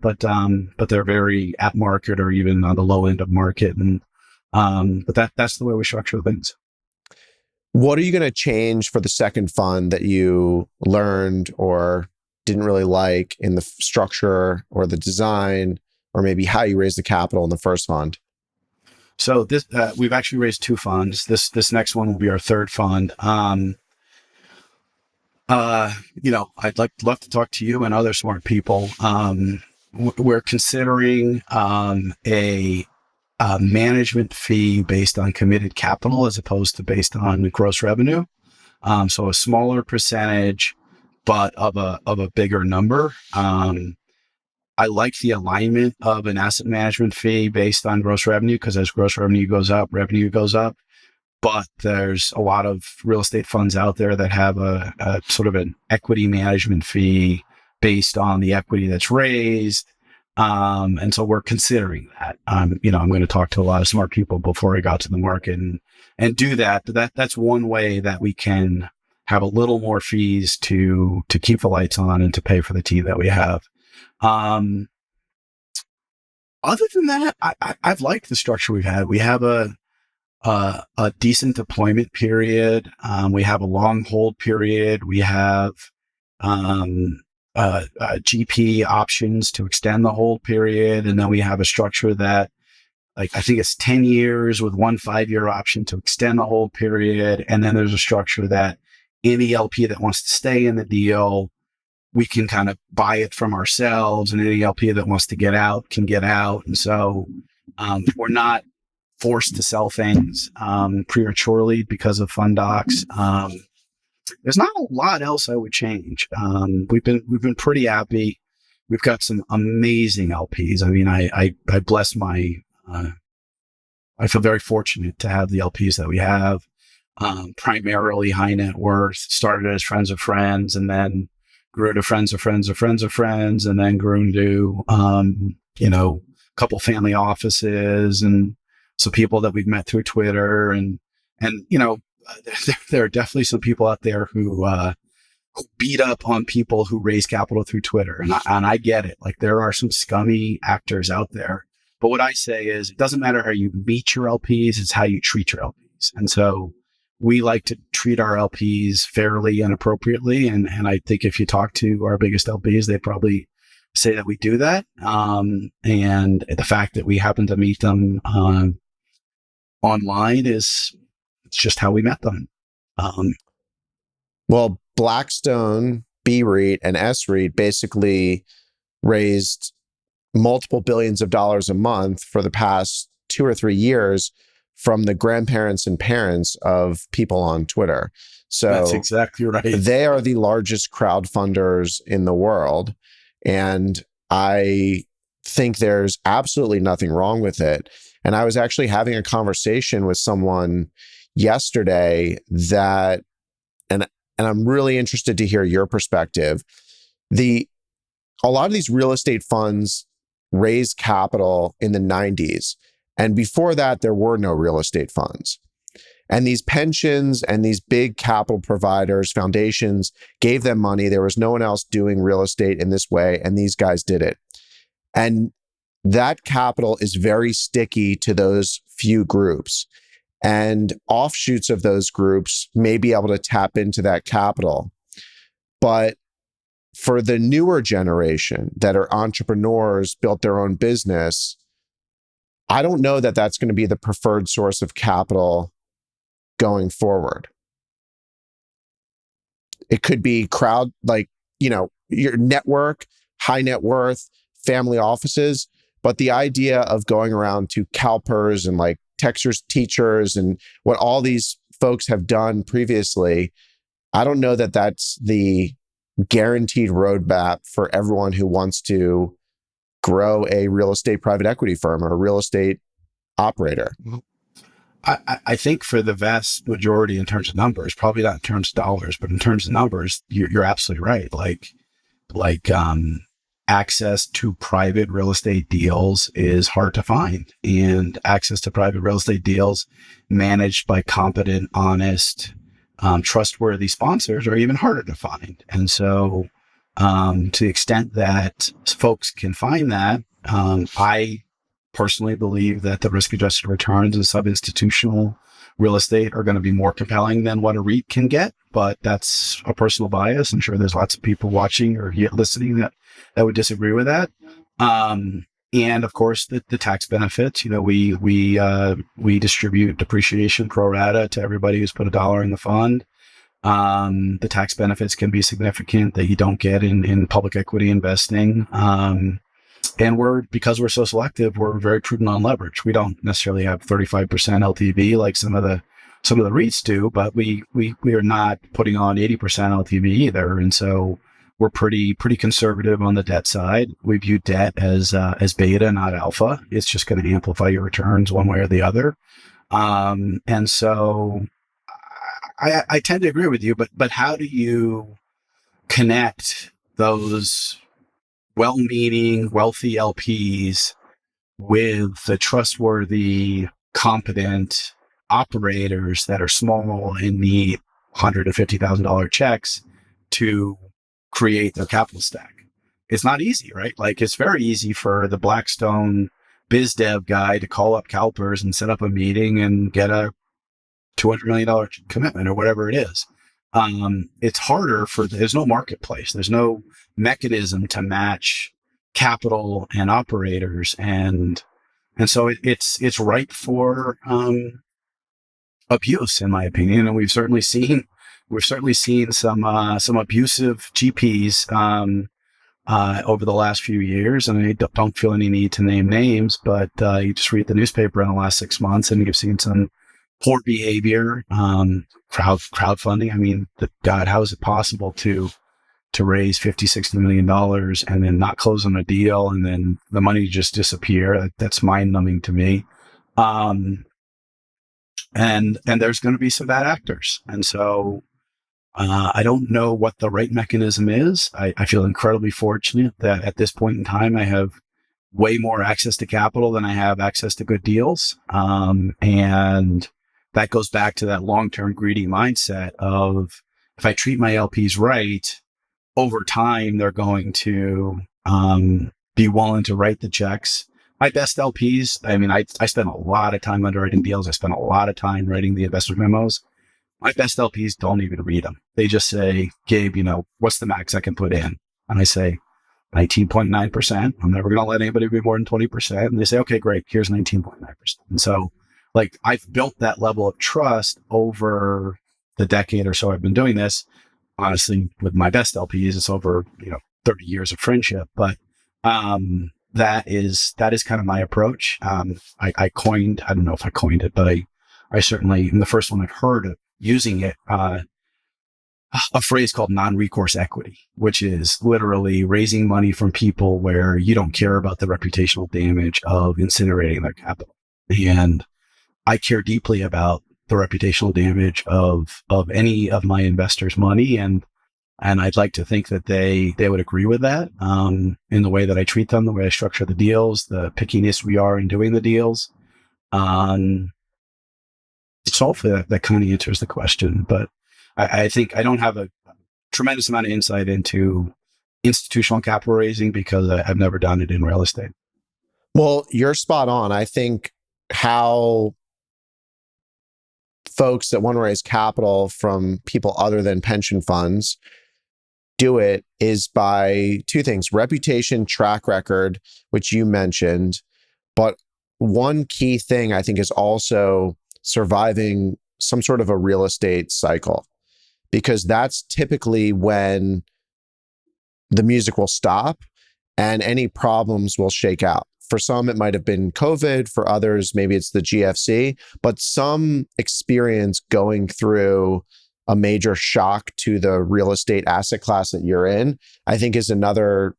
they're very at market or even on the low end of market. And but that's the way we structure things. What are you going to change for the second fund that you learned or didn't really like in the structure or the design, or maybe how you raised the capital in the first fund? So this we've actually raised two funds. This next one will be our third fund. I'd love to talk to you and other smart people. We're considering a management fee based on committed capital as opposed to based on gross revenue. So a smaller percentage, but of a bigger number. I like the alignment of an asset management fee based on gross revenue, because as gross revenue goes up, revenue goes up. But there's a lot of real estate funds out there that have a sort of an equity management fee based on the equity that's raised. And so we're considering that. I'm going to talk to a lot of smart people before I got to the market and do that. But that's one way that we can have a little more fees to keep the lights on and to pay for the tea that we have. Other than that, I've liked the structure we've had. We have a decent deployment period. We have a long hold period. We have GP options to extend the hold period. And then we have a structure that, like, I think it's 10 years with 1 5-year option to extend the hold period. And then there's a structure that any LP that wants to stay in the deal, we can kind of buy it from ourselves, and any LP that wants to get out can get out. And so we're not forced to sell things prematurely because of fund docs. There's not a lot else I would change. We've been pretty happy. We've got some amazing LPs. I mean, I bless my. I feel very fortunate to have the LPs that we have. Primarily high net worth. Started as friends of friends, and then grew to friends of friends of friends of friends, and then grew into a couple family offices, and so people that we've met through Twitter, and there are definitely some people out there who beat up on people who raise capital through Twitter, and I get it. Like, there are some scummy actors out there, but what I say is, it doesn't matter how you meet your LPs; it's how you treat your LPs, and so we like to treat our LPs fairly and appropriately. And I think if you talk to our biggest LPs, they probably say that we do that. And the fact that we happen to meet them online it's just how we met them. Well, Blackstone, B-REIT, and S-REIT basically raised multiple billions of dollars a month for the past 2 or 3 years from the grandparents and parents of people on Twitter. So that's exactly right. They are the largest crowdfunders in the world. And I think there's absolutely nothing wrong with it. And I was actually having a conversation with someone yesterday that, and I'm really interested to hear your perspective. A lot of these real estate funds raised capital in the 90s. And before that, there were no real estate funds. And these pensions and these big capital providers, foundations, gave them money. There was no one else doing real estate in this way, and these guys did it. And that capital is very sticky to those few groups. And offshoots of those groups may be able to tap into that capital. But for the newer generation that are entrepreneurs, built their own business, I don't know that that's going to be the preferred source of capital going forward. It could be your network, high net worth, family offices. But the idea of going around to CalPERS and like Texas teachers and what all these folks have done previously, I don't know that that's the guaranteed roadmap for everyone who wants to grow a real estate private equity firm or a real estate operator? I think for the vast majority in terms of numbers, probably not in terms of dollars, but in terms of numbers, you're absolutely right. Like access to private real estate deals is hard to find, and access to private real estate deals managed by competent, honest, trustworthy sponsors are even harder to find. And so, to the extent that folks can find that, I personally believe that the risk-adjusted returns in sub-institutional real estate are going to be more compelling than what a REIT can get. But that's a personal bias. I'm sure there's lots of people watching or listening that would disagree with that. And of course, the tax benefits. We distribute depreciation pro rata to everybody who's put $1 in the fund. The tax benefits can be significant that you don't get in public equity investing. And because we're so selective, we're very prudent on leverage. We don't necessarily have 35% LTV like some of the REITs do, but we are not putting on 80% LTV either. And so we're pretty conservative on the debt side. We view debt as beta, not alpha. It's just going to amplify your returns one way or the other. And so I tend to agree with you, but how do you connect those well-meaning, wealthy LPs with the trustworthy, competent operators that are small and need $150,000 checks to create their capital stack? It's not easy, right? Like, it's very easy for the Blackstone biz dev guy to call up CalPERS and set up a meeting and get a $200 million commitment or whatever it is. It's harder there's no marketplace. There's no mechanism to match capital and operators. And so it's ripe for, abuse, in my opinion. And we've certainly seen some abusive GPs, over the last few years. And I don't feel any need to name names, but, you just read the newspaper in the last 6 months and you've seen some poor behavior, crowdfunding. I mean, God, how is it possible to raise $50-60 million and then not close on a deal and then the money just disappear? That's mind numbing to me. And there's going to be some bad actors. And so, I don't know what the right mechanism is. I feel incredibly fortunate that at this point in time, I have way more access to capital than I have access to good deals. And that goes back to that long-term greedy mindset of, if I treat my LPs right, over time, they're going to be willing to write the checks. My best LPs, I mean, I spend a lot of time underwriting deals. I spend a lot of time writing the investment memos. My best LPs don't even read them. They just say, Gabe, what's the max I can put in? And I say, 19.9%. I'm never going to let anybody be more than 20%. And they say, okay, great. Here's 19.9%. And so, like, I've built that level of trust over the decade or so I've been doing this. Honestly, with my best LPs, it's over 30 years of friendship. But that is kind of my approach. I don't know if I coined it, but I certainly am the first one I've heard of using it. A phrase called non-recourse equity, which is literally raising money from people where you don't care about the reputational damage of incinerating their capital. And I care deeply about the reputational damage of any of my investors' money. And I'd like to think that they would agree with that, in the way that I treat them, the way I structure the deals, the pickiness we are in doing the deals. So hopefully that kind of answers the question. But I think I don't have a tremendous amount of insight into institutional capital raising because I've never done it in real estate. Well, you're spot on. I think how folks that want to raise capital from people other than pension funds do it is by two things: reputation, track record, which you mentioned. But one key thing I think is also surviving some sort of a real estate cycle, because that's typically when the music will stop and any problems will shake out. For some, it might have been COVID. For others, maybe it's the GFC, but some experience going through a major shock to the real estate asset class that you're in, I think is another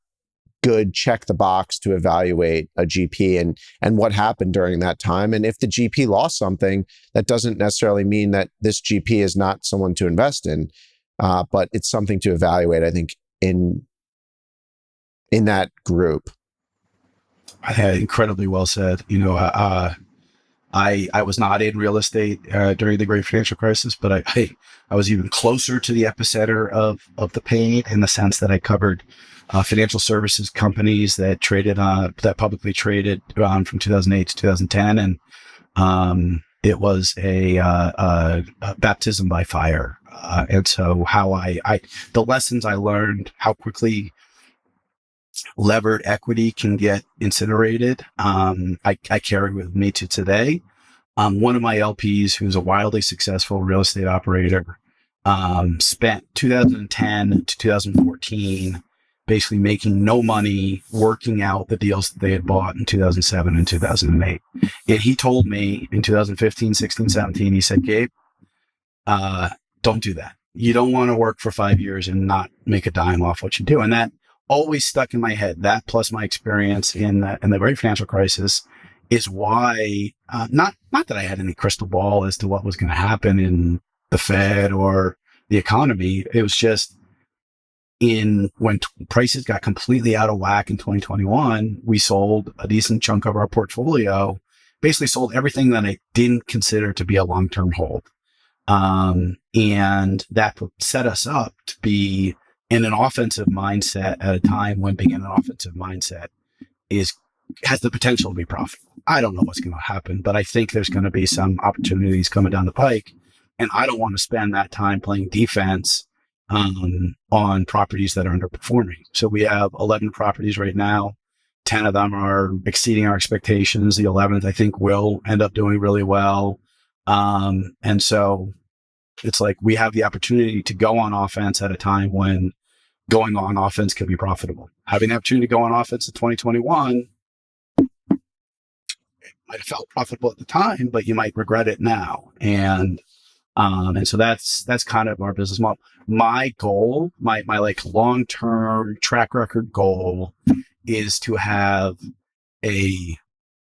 good check the box to evaluate a GP and what happened during that time. And if the GP lost something, that doesn't necessarily mean that this GP is not someone to invest in, but it's something to evaluate, I think, in that group. Incredibly well said. You know, I was not in real estate during the Great Financial Crisis, but I was even closer to the epicenter of the pain, in the sense that I covered financial services companies that publicly traded from 2008 to 2010, and it was a baptism by fire. And so the lessons I learned, how quickly levered equity can get incinerated, I carry with me to today. One of my LPs, who's a wildly successful real estate operator, spent 2010 to 2014 basically making no money working out the deals that they had bought in 2007 and 2008. And he told me in 2015, 16, 17, he said, Gabe, don't do that. You don't want to work for 5 years and not make a dime off what you do. And that always stuck in my head. That plus my experience in the Great Financial Crisis is why, not that I had any crystal ball as to what was going to happen in the Fed or the economy. It was just when prices got completely out of whack in 2021, we sold a decent chunk of our portfolio, basically sold everything that I didn't consider to be a long-term hold. And that set us up to be in an offensive mindset at a time when being in an offensive mindset has the potential to be profitable. I don't know what's going to happen, but I think there's going to be some opportunities coming down the pike. And I don't want to spend that time playing defense on properties that are underperforming. So we have 11 properties right now. 10 of them are exceeding our expectations. The 11th, I think, will end up doing really well. And so it's like we have the opportunity to go on offense at a time when going on offense can be profitable. Having the opportunity to go on offense in 2021, it might have felt profitable at the time, but you might regret it now. And so that's kind of our business model. My goal, my like long-term track record goal, is to have a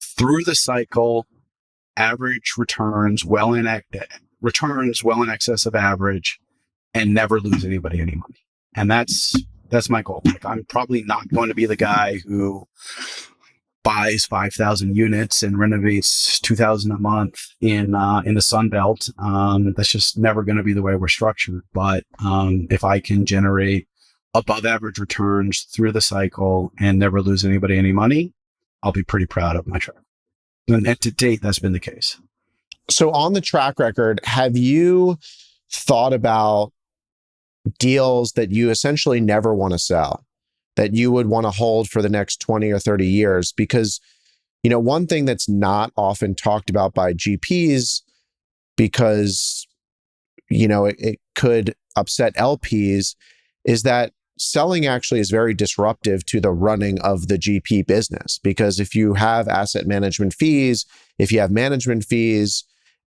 through the cycle average returns well in excess of average, and never lose anybody any money. And that's my goal. Like, I'm probably not going to be the guy who buys 5,000 units and renovates 2,000 a month in the Sun Belt. That's just never going to be the way we're structured. But if I can generate above average returns through the cycle and never lose anybody any money, I'll be pretty proud of my track. And to date, that's been the case. So on the track record, have you thought about deals that you essentially never want to sell, that you would want to hold for the next 20 or 30 years? Because, you know, one thing that's not often talked about by GPs, because, you know, it could upset LPs, is that selling actually is very disruptive to the running of the GP business. Because if you have asset management fees, if you have management fees,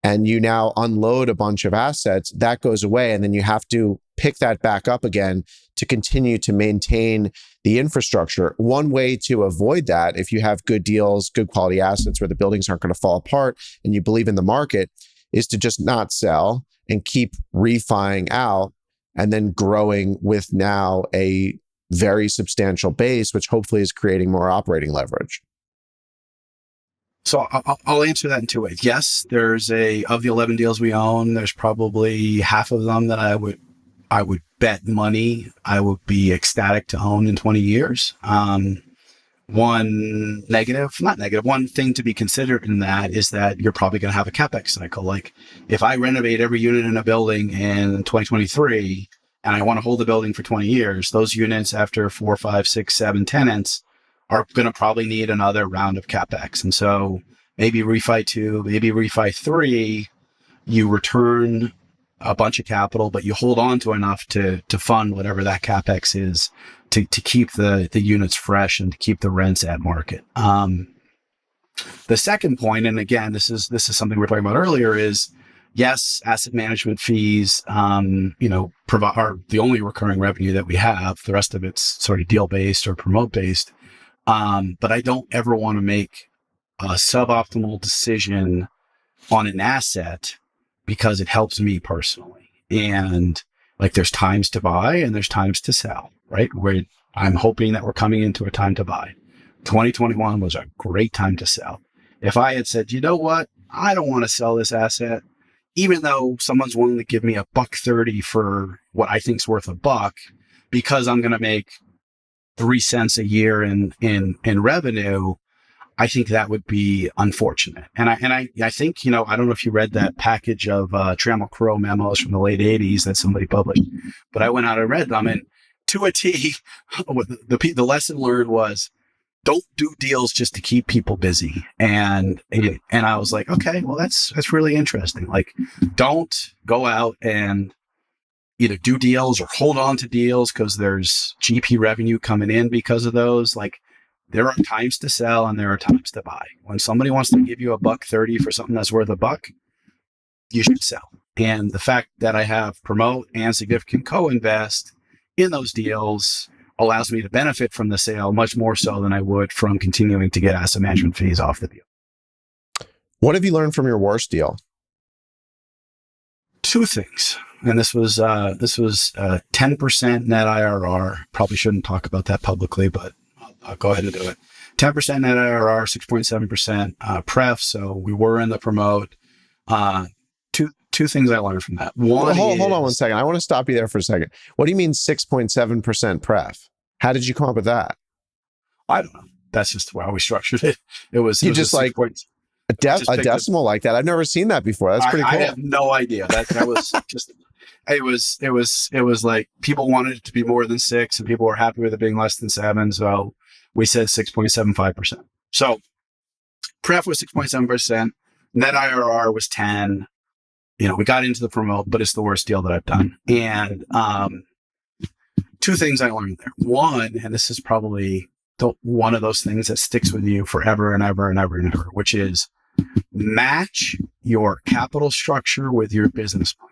and you now unload a bunch of assets, that goes away. And then you have to pick that back up again to continue to maintain the infrastructure. One way to avoid that, if you have good deals, good quality assets where the buildings aren't going to fall apart and you believe in the market, is to just not sell and keep refining out and then growing with now a very substantial base, which hopefully is creating more operating leverage. So I'll answer that in two ways. Yes, of the 11 deals we own, there's probably half of them that I would bet money I would be ecstatic to own in 20 years. One thing to be considered in that is that you're probably going to have a CapEx cycle. Like, if I renovate every unit in a building in 2023 and I want to hold the building for 20 years, those units after 4, 5, 6, 7 tenants are going to probably need another round of CapEx. And so maybe refi 2, maybe refi 3, you return a bunch of capital, but you hold on to enough to fund whatever that CapEx is to keep the units fresh and to keep the rents at market. The second point, and again, this is something we were talking about earlier, is yes, asset management fees, provide are the only recurring revenue that we have. The rest of it's sort of deal based or promote based. But I don't ever want to make a suboptimal decision on an asset because it helps me personally. And like there's times to buy and there's times to sell, right? Where I'm hoping that we're coming into a time to buy. 2021 was a great time to sell. If I had said, you know what, I don't want to sell this asset, even though someone's willing to give me $1.30 for what I think's worth $1, because I'm going to make 3 cents a year in revenue, I think that would be unfortunate. And I think, I don't know if you read that package of Trammell Crow memos from the late 80s that somebody published, but I went out and read them, and to a T, the lesson learned was don't do deals just to keep people busy. And I was like, okay, well, that's really interesting. Like, don't go out and either do deals or hold on to deals because there's GP revenue coming in because of those. Like, there are times to sell and there are times to buy. When somebody wants to give you $1.30 for something that's worth $1, you should sell. And the fact that I have promote and significant co-invest in those deals allows me to benefit from the sale much more so than I would from continuing to get asset management fees off the deal. What have you learned from your worst deal? 2 things. And this was 10% net IRR. Probably shouldn't talk about that publicly, but I'll go ahead and do it. 10% net IRR, 6.7% pref. So we were in the promote. Two things I learned from that. One, hold on one second. I want to stop you there for a second. What do you mean 6.7% pref? How did you come up with that? I don't know. That's just how we structured it. It was just like a decimal like that. I've never seen that before. That's pretty cool. I have no idea. That was just, it was like people wanted it to be more than 6 and people were happy with it being less than 7. So we said 6.75%. So pref was 6.7%. Net IRR was 10. We got into the promote, but it's the worst deal that I've done. And 2 things I learned there. One, and this is probably one of those things that sticks with you forever and ever and ever and ever, which is match your capital structure with your business plan.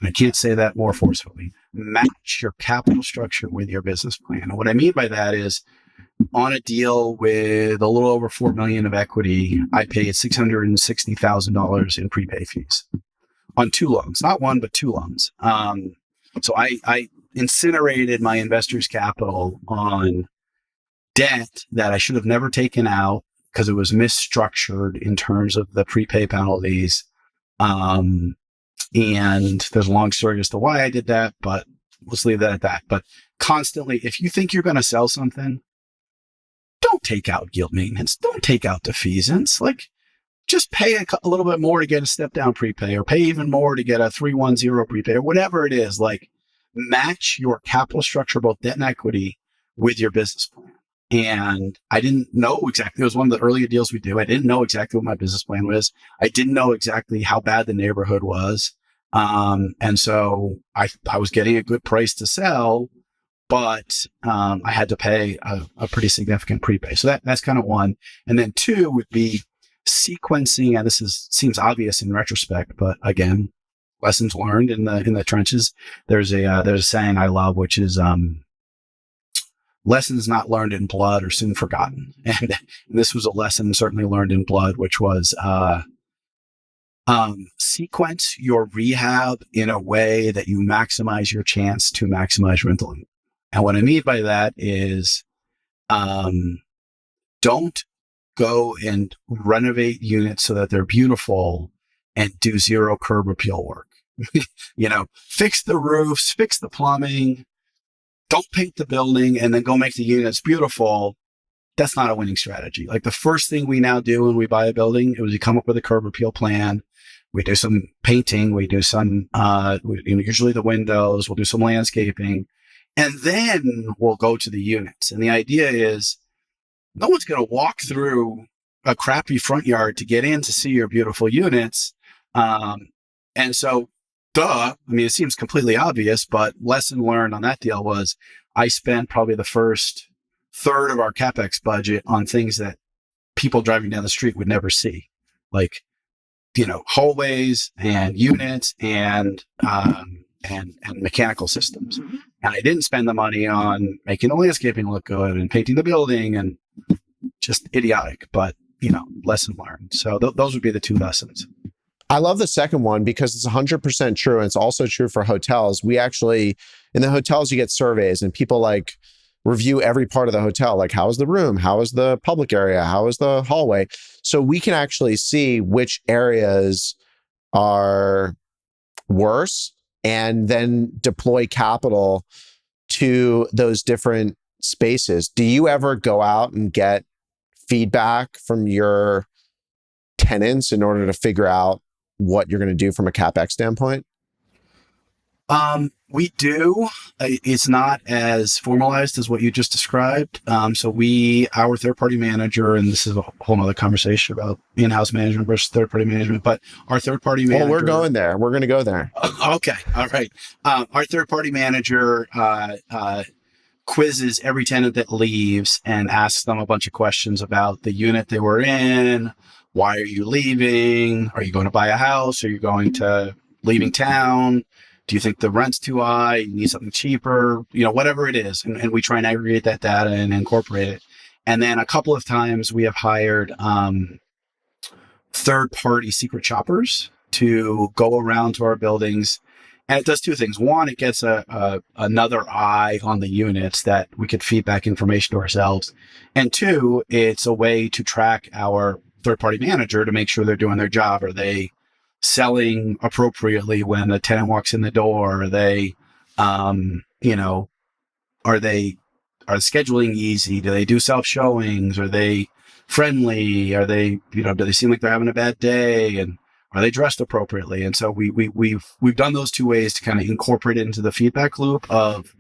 And I can't say that more forcefully. Match your capital structure with your business plan. And what I mean by that is on a deal with a little over $4 million of equity, I paid $660,000 in prepay fees on 2 loans, not 1, but 2 loans. So I incinerated my investors' capital on debt that I should have never taken out because it was misstructured in terms of the prepay penalties. And there's a long story as to why I did that, but let's leave that at that. But constantly, if you think you're going to sell something, don't take out guild maintenance. Don't take out defeasance. Like, just pay a little bit more to get a step down prepay, or pay even more to get a 310 prepay, or whatever it is. Like, match your capital structure, both debt and equity, with your business plan. And I didn't know exactly. It was one of the earlier deals we do. I didn't know exactly what my business plan was. I didn't know exactly how bad the neighborhood was. And so I was getting a good price to sell, but I had to pay a pretty significant prepay. So that's kind of one. And then 2 would be sequencing. And this seems obvious in retrospect, but again, lessons learned in the trenches. There's a saying I love, which is lessons not learned in blood are soon forgotten. And this was a lesson certainly learned in blood, which was sequence your rehab in a way that you maximize your chance to maximize rental income. And what I mean by that is don't go and renovate units so that they're beautiful and do 0 curb appeal work. Fix the roofs, fix the plumbing, don't paint the building, and then go make the units beautiful. That's not a winning strategy. Like, the first thing we now do when we buy a building is we come up with a curb appeal plan. We do some painting. We do some, usually the windows. We'll do some landscaping, and then we'll go to the units. And the idea is no one's going to walk through a crappy front yard to get in to see your beautiful units. And so, it seems completely obvious, but lesson learned on that deal was I spent probably the first third of our CapEx budget on things that people driving down the street would never see. Like hallways and units and mechanical systems. And I didn't spend the money on making the landscaping look good and painting the building, and just idiotic, but lesson learned. So those would be the two lessons. I love the second one because it's 100% true. And it's also true for hotels. We actually, in the hotels, you get surveys and people like review every part of the hotel. Like, how is the room? How is the public area? How is the hallway? So we can actually see which areas are worse and then deploy capital to those different spaces. Do you ever go out and get feedback from your tenants in order to figure out what you're going to do from a CapEx standpoint? We do. It's not as formalized as what you just described. So our third-party manager, and this is a whole other conversation about in-house management versus third-party management, but our third-party manager... Well, we're going there. We're going to go there. Okay. All right. Our third-party manager quizzes every tenant that leaves and asks them a bunch of questions about the unit they were in. Why are you leaving? Are you going to buy a house? Are you going to leaving town? Do you think the rent's too high? You need something cheaper? Whatever it is. And we try and aggregate that data and incorporate it. And then a couple of times we have hired third-party secret shoppers to go around to our buildings. And it does two things. One, it gets another eye on the units that we could feed back information to ourselves. And two, it's a way to track our third-party manager to make sure they're doing their job. Are they selling appropriately when the tenant walks in the door? Are they, are they scheduling easy? Do they do self-showings? Are they friendly? Are they, do they seem like they're having a bad day? And are they dressed appropriately? And so we've done those two ways to kind of incorporate it into the feedback loop of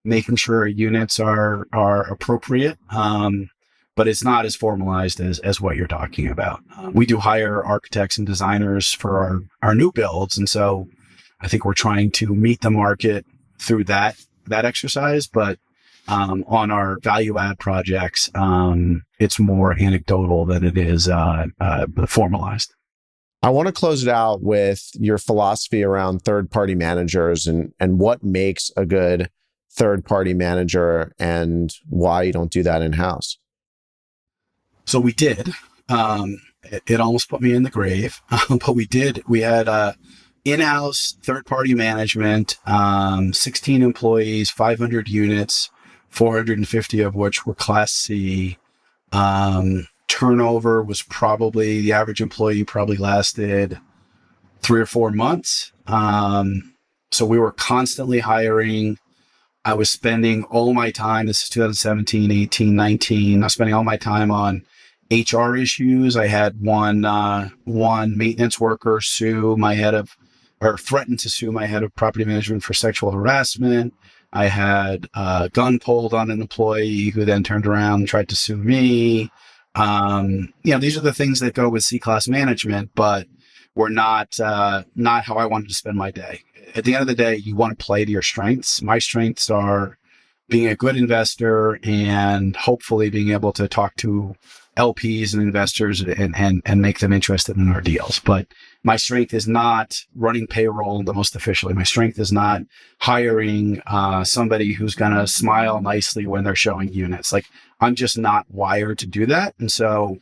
making sure units are appropriate. But it's not as formalized as what you're talking about. We do hire architects and designers for our new builds. And so I think we're trying to meet the market through that exercise. But on our value add projects, it's more anecdotal than it is formalized. I want to close it out with your philosophy around third-party managers and what makes a good third-party manager and why you don't do that in-house. So we did. It almost put me in the grave, but we did. We had in-house third-party management, 16 employees, 500 units, 450 of which were Class C. Turnover was probably, the average employee probably lasted 3 or 4 months. So we were constantly hiring. I was spending all my time, this is 2017, 18, 19. I was spending all my time on HR issues. I had one maintenance worker threatened to sue my head of property management for sexual harassment. I had a gun pulled on an employee who then turned around and tried to sue me. These are the things that go with C-class management, but were not how I wanted to spend my day. At the end of the day, you want to play to your strengths. My strengths are being a good investor and hopefully being able to talk to LPs and investors and make them interested in our deals. But my strength is not running payroll the most efficiently. My strength is not hiring somebody who's going to smile nicely when they're showing units. Like, I'm just not wired to do that. And so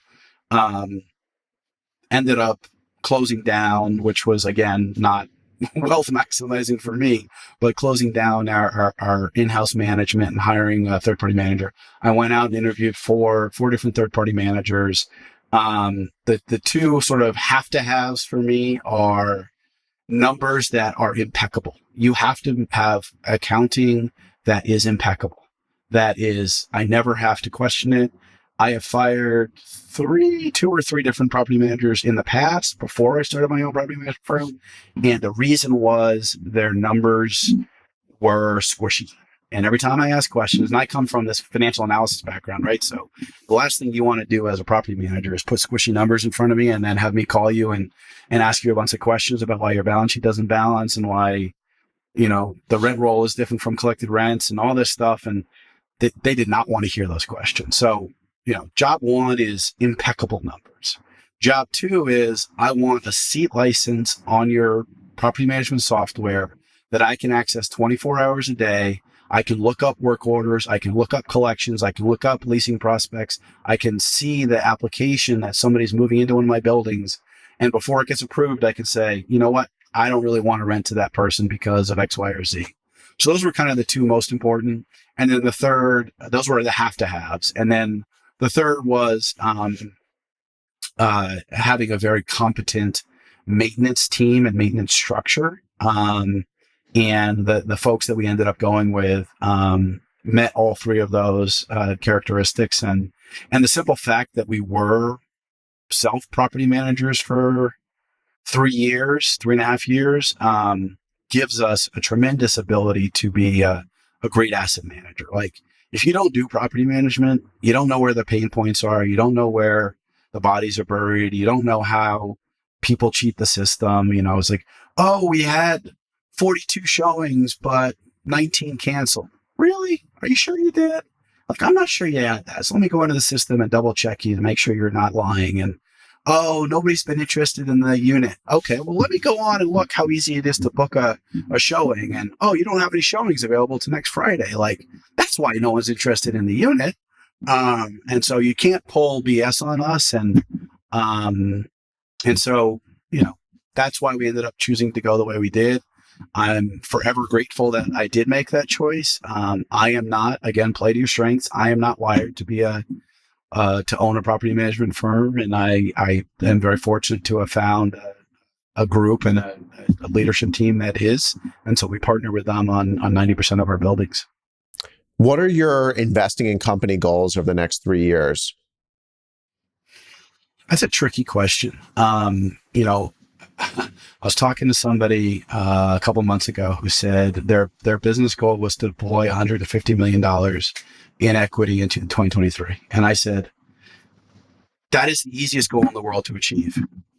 ended up closing down, which was, again, not wealth maximizing for me, but closing down our in-house management and hiring a third-party manager. I went out and interviewed four different third-party managers. The two sort of have-to-haves for me are numbers that are impeccable. You have to have accounting that is impeccable. That is, I never have to question it. I have fired two or three different property managers in the past before I started my own property management firm. And the reason was their numbers were squishy. And every time I ask questions, and I come from this financial analysis background, right? So the last thing you want to do as a property manager is put squishy numbers in front of me and then have me call you and ask you a bunch of questions about why your balance sheet doesn't balance and why, the rent roll is different from collected rents and all this stuff. And they did not want to hear those questions. So, job one is impeccable numbers. Job two is I want a seat license on your property management software that I can access 24 hours a day. I can look up work orders. I can look up collections. I can look up leasing prospects. I can see the application that somebody's moving into one of my buildings. And before it gets approved, I can say, you know what? I don't really want to rent to that person because of X, Y, or Z. So those were kind of the two most important. And then the third, those were the have to haves. And then the third was, having a very competent maintenance team and maintenance structure. And the folks that we ended up going with met all three of those characteristics. And the simple fact that we were self property managers for 3 years, 3.5 years, gives us a tremendous ability to be a great asset manager. Like if you don't do property management, you don't know where the pain points are. You don't know where the bodies are buried. You don't know how people cheat the system. You know, it's like, oh, we had 42 showings, but 19 canceled. Really? Are you sure you did? Like, I'm not sure you had that. So let me go into the system and double check you to make sure you're not lying. And oh, nobody's been interested in the unit. Okay, well, let me go on and look how easy it is to book a showing. And oh, you don't have any showings available till next Friday. Like, that's why no one's interested in the unit. And so you can't pull BS on us. And so, you know, that's why we ended up choosing to go the way we did. I'm forever grateful that I did make that choice. I am not, again, play to your strengths. I am not wired to be to own a property management firm. And I am very fortunate to have found a group and a leadership team that is. And so we partner with them on 90% of our buildings. What are your investing in company goals over the next 3 years? That's a tricky question. You know, I was talking to somebody a couple months ago who said their business goal was to deploy $150 million in equity into 2023. And I said, that is the easiest goal in the world to achieve.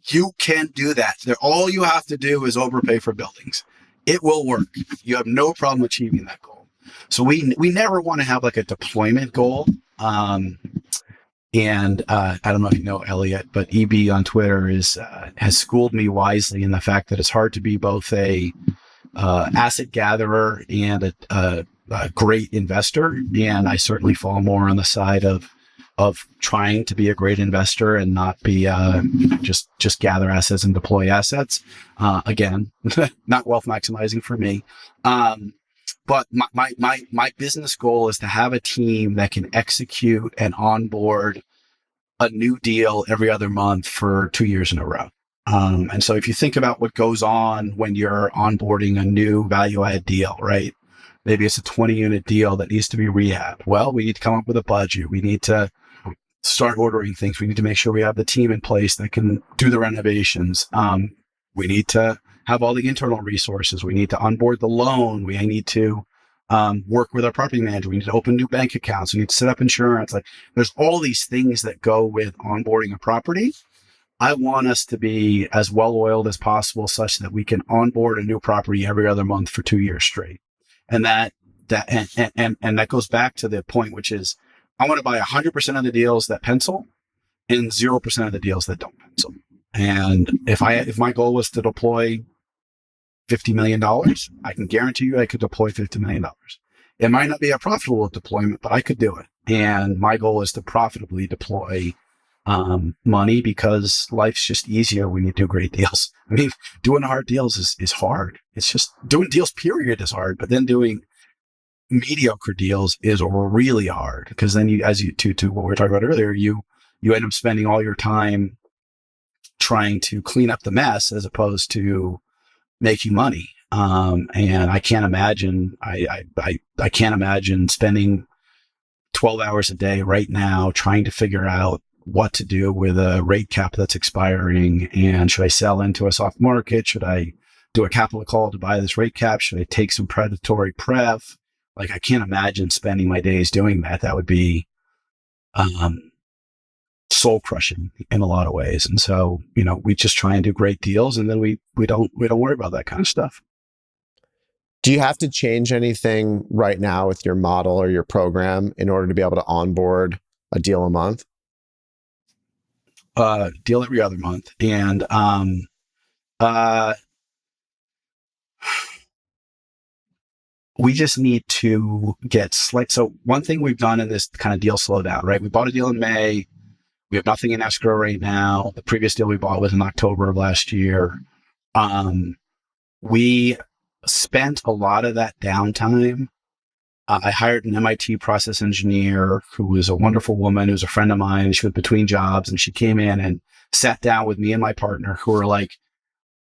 You can do that. All you have to do is overpay for buildings. It will work. You have no problem achieving that goal. So we never want to have like a deployment goal. And I don't know if you know Elliot, but EB on Twitter has schooled me wisely in the fact that it's hard to be both a asset gatherer and a great investor. And I certainly fall more on the side of trying to be a great investor and not be just gather assets and deploy assets. Again, not wealth maximizing for me. But my business goal is to have a team that can execute and onboard a new deal every other month for 2 years in a row. And so if you think about what goes on when you're onboarding a new value add deal, right? Maybe it's a 20 unit deal that needs to be rehabbed. Well, we need to come up with a budget. We need to start ordering things. We need to make sure we have the team in place that can do the renovations. We need to have all the internal resources. We need to onboard the loan. We need to work with our property manager. We need to open new bank accounts. We need to set up insurance. Like there's all these things that go with onboarding a property. I want us to be as well oiled as possible such that we can onboard a new property every other month for 2 years straight. And that goes back to the point, which is I want to buy 100% of the deals that pencil and 0% of the deals that don't pencil. And if my goal was to deploy $50 million, I can guarantee you I could deploy $50 million. It might not be a profitable deployment, but I could do it. And my goal is to profitably deploy money because life's just easier when you do great deals. I mean, doing hard deals is hard. It's just doing deals, period, is hard. But then doing mediocre deals is really hard because then you, as you to what we were talking about earlier, you end up spending all your time trying to clean up the mess as opposed to making money. And I can't imagine, I can't imagine spending 12 hours a day right now trying to figure out what to do with a rate cap that's expiring. And should I sell into a soft market? Should I do a capital call to buy this rate cap? Should I take some predatory pref? Like, I can't imagine spending my days doing that. That would be soul crushing in a lot of ways. And so, we just try and do great deals, and then we don't worry about that kind of stuff. Do you have to change anything right now with your model or your program in order to be able to onboard a deal a month? deal every other month. And we just need to get so one thing we've done in this kind of deal slowdown, right? We bought a deal in May. We have nothing in escrow right now. The previous deal we bought was in October of last year. We spent a lot of that downtime. I hired an MIT process engineer who was a wonderful woman, who was a friend of mine. She was between jobs, and she came in and sat down with me and my partner, who are like,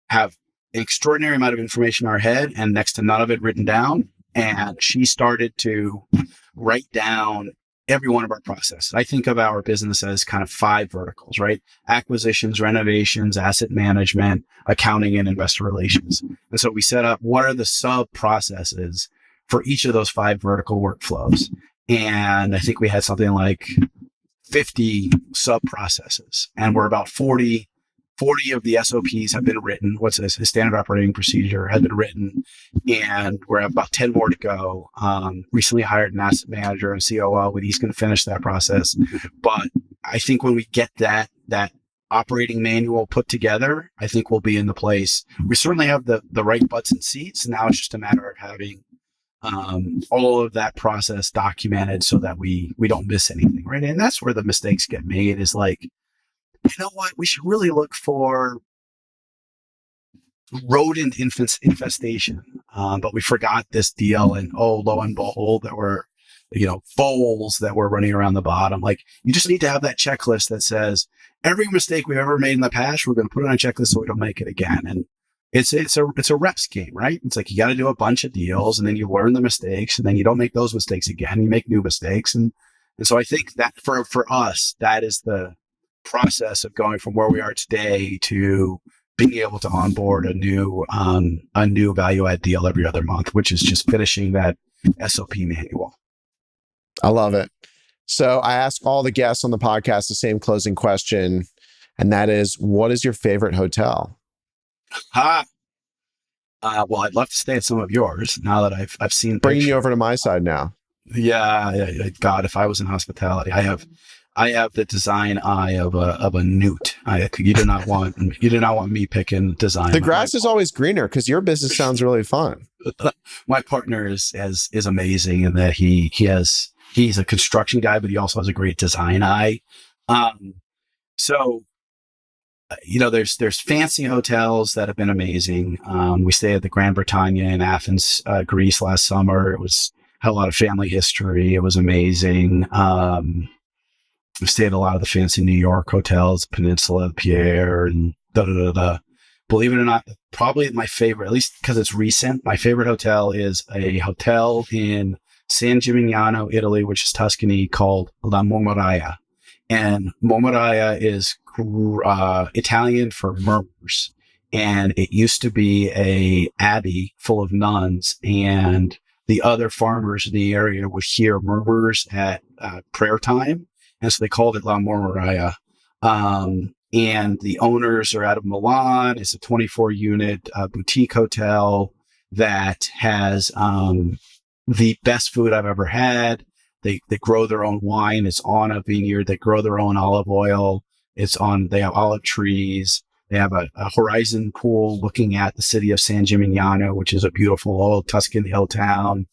have an extraordinary amount of information in our head and next to none of it written down. And she started to write down every one of our processes. I think of our business as kind of 5 verticals, right? Acquisitions, renovations, asset management, accounting, and investor relations. And so we set up what are the sub processes for each of those 5 vertical workflows. And I think we had something like 50 sub processes, and we're about 40 of the SOPs have been written. What's this? A standard operating procedure has been written, and we're at about 10 more to go. Recently hired an asset manager and COO, and he's going to finish that process. But I think when we get that operating manual put together, I think we'll be in the place. We certainly have the right butts and seats. Now it's just a matter of having all of that process documented so that we don't miss anything, right? And that's where the mistakes get made, is like, you know what? We should really look for rodent infestation. But we forgot this deal, and lo and behold, there were, voles that were running around the bottom. Like, you just need to have that checklist that says every mistake we've ever made in the past, we're going to put it on a checklist so we don't make it again. And it's a reps game, right? It's like you got to do a bunch of deals, and then you learn the mistakes, and then you don't make those mistakes again. You make new mistakes, and so I think that for us, that is the process of going from where we are today to being able to onboard a new value add deal every other month, which is just finishing that SOP manual. I love it. So I ask all the guests on the podcast the same closing question, and that is, what is your favorite hotel? Well, I'd love to stay at some of yours now that I've seen. Bringing you over to my side now. Yeah. God, if I was in hospitality, I have the design eye of a newt. You do not want me picking design. The grass is always greener because your business sounds really fun. My partner is amazing in that he's a construction guy, but he also has a great design eye. There's fancy hotels that have been amazing. We stayed at the Grand Britannia in Athens, Greece last summer. Had a lot of family history. It was amazing. We stayed at a lot of the fancy New York hotels, Peninsula, Pierre, and Believe it or not, probably my favorite, at least because it's recent, my favorite hotel is a hotel in San Gimignano, Italy, which is Tuscany, called La Mormoraya. And Mormoraya is Italian for murmurs. And it used to be a abbey full of nuns, and the other farmers in the area would hear murmurs at prayer time. And so they called it La Mormoraya. And the owners are out of Milan. It's a 24-unit boutique hotel that has the best food I've ever had. They grow their own wine. It's on a vineyard. They grow their own olive oil. They have olive trees. They have a horizon pool looking at the city of San Gimignano, which is a beautiful old Tuscan hill town.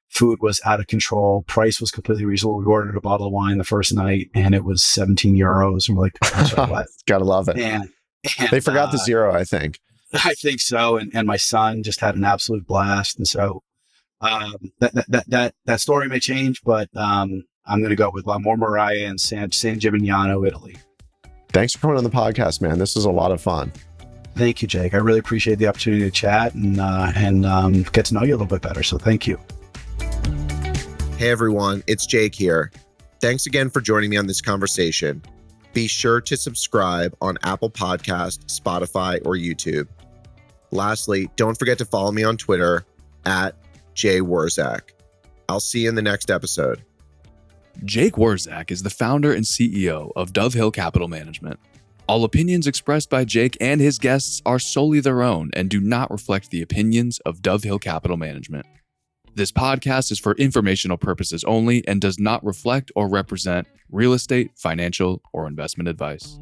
Food was out of control. Price was completely reasonable. We ordered a bottle of wine the first night, and it was 17 euros. And we're like, what? Gotta love it. And they forgot the zero, I think. I think so. And my son just had an absolute blast. And so that story may change, but I'm going to go with La Mormoraya in San Gimignano, Italy. Thanks for coming on the podcast, man. This was a lot of fun. Thank you, Jake. I really appreciate the opportunity to chat and get to know you a little bit better. So thank you. Hey everyone, it's Jake here. Thanks again for joining me on this conversation. Be sure to subscribe on Apple Podcasts, Spotify, or YouTube. Lastly, don't forget to follow me on Twitter @JWurzak. I'll see you in the next episode. Jake Wurzak is the founder and CEO of Dove Hill Capital Management. All opinions expressed by Jake and his guests are solely their own and do not reflect the opinions of Dove Hill Capital Management. This podcast is for informational purposes only and does not reflect or represent real estate, financial, or investment advice.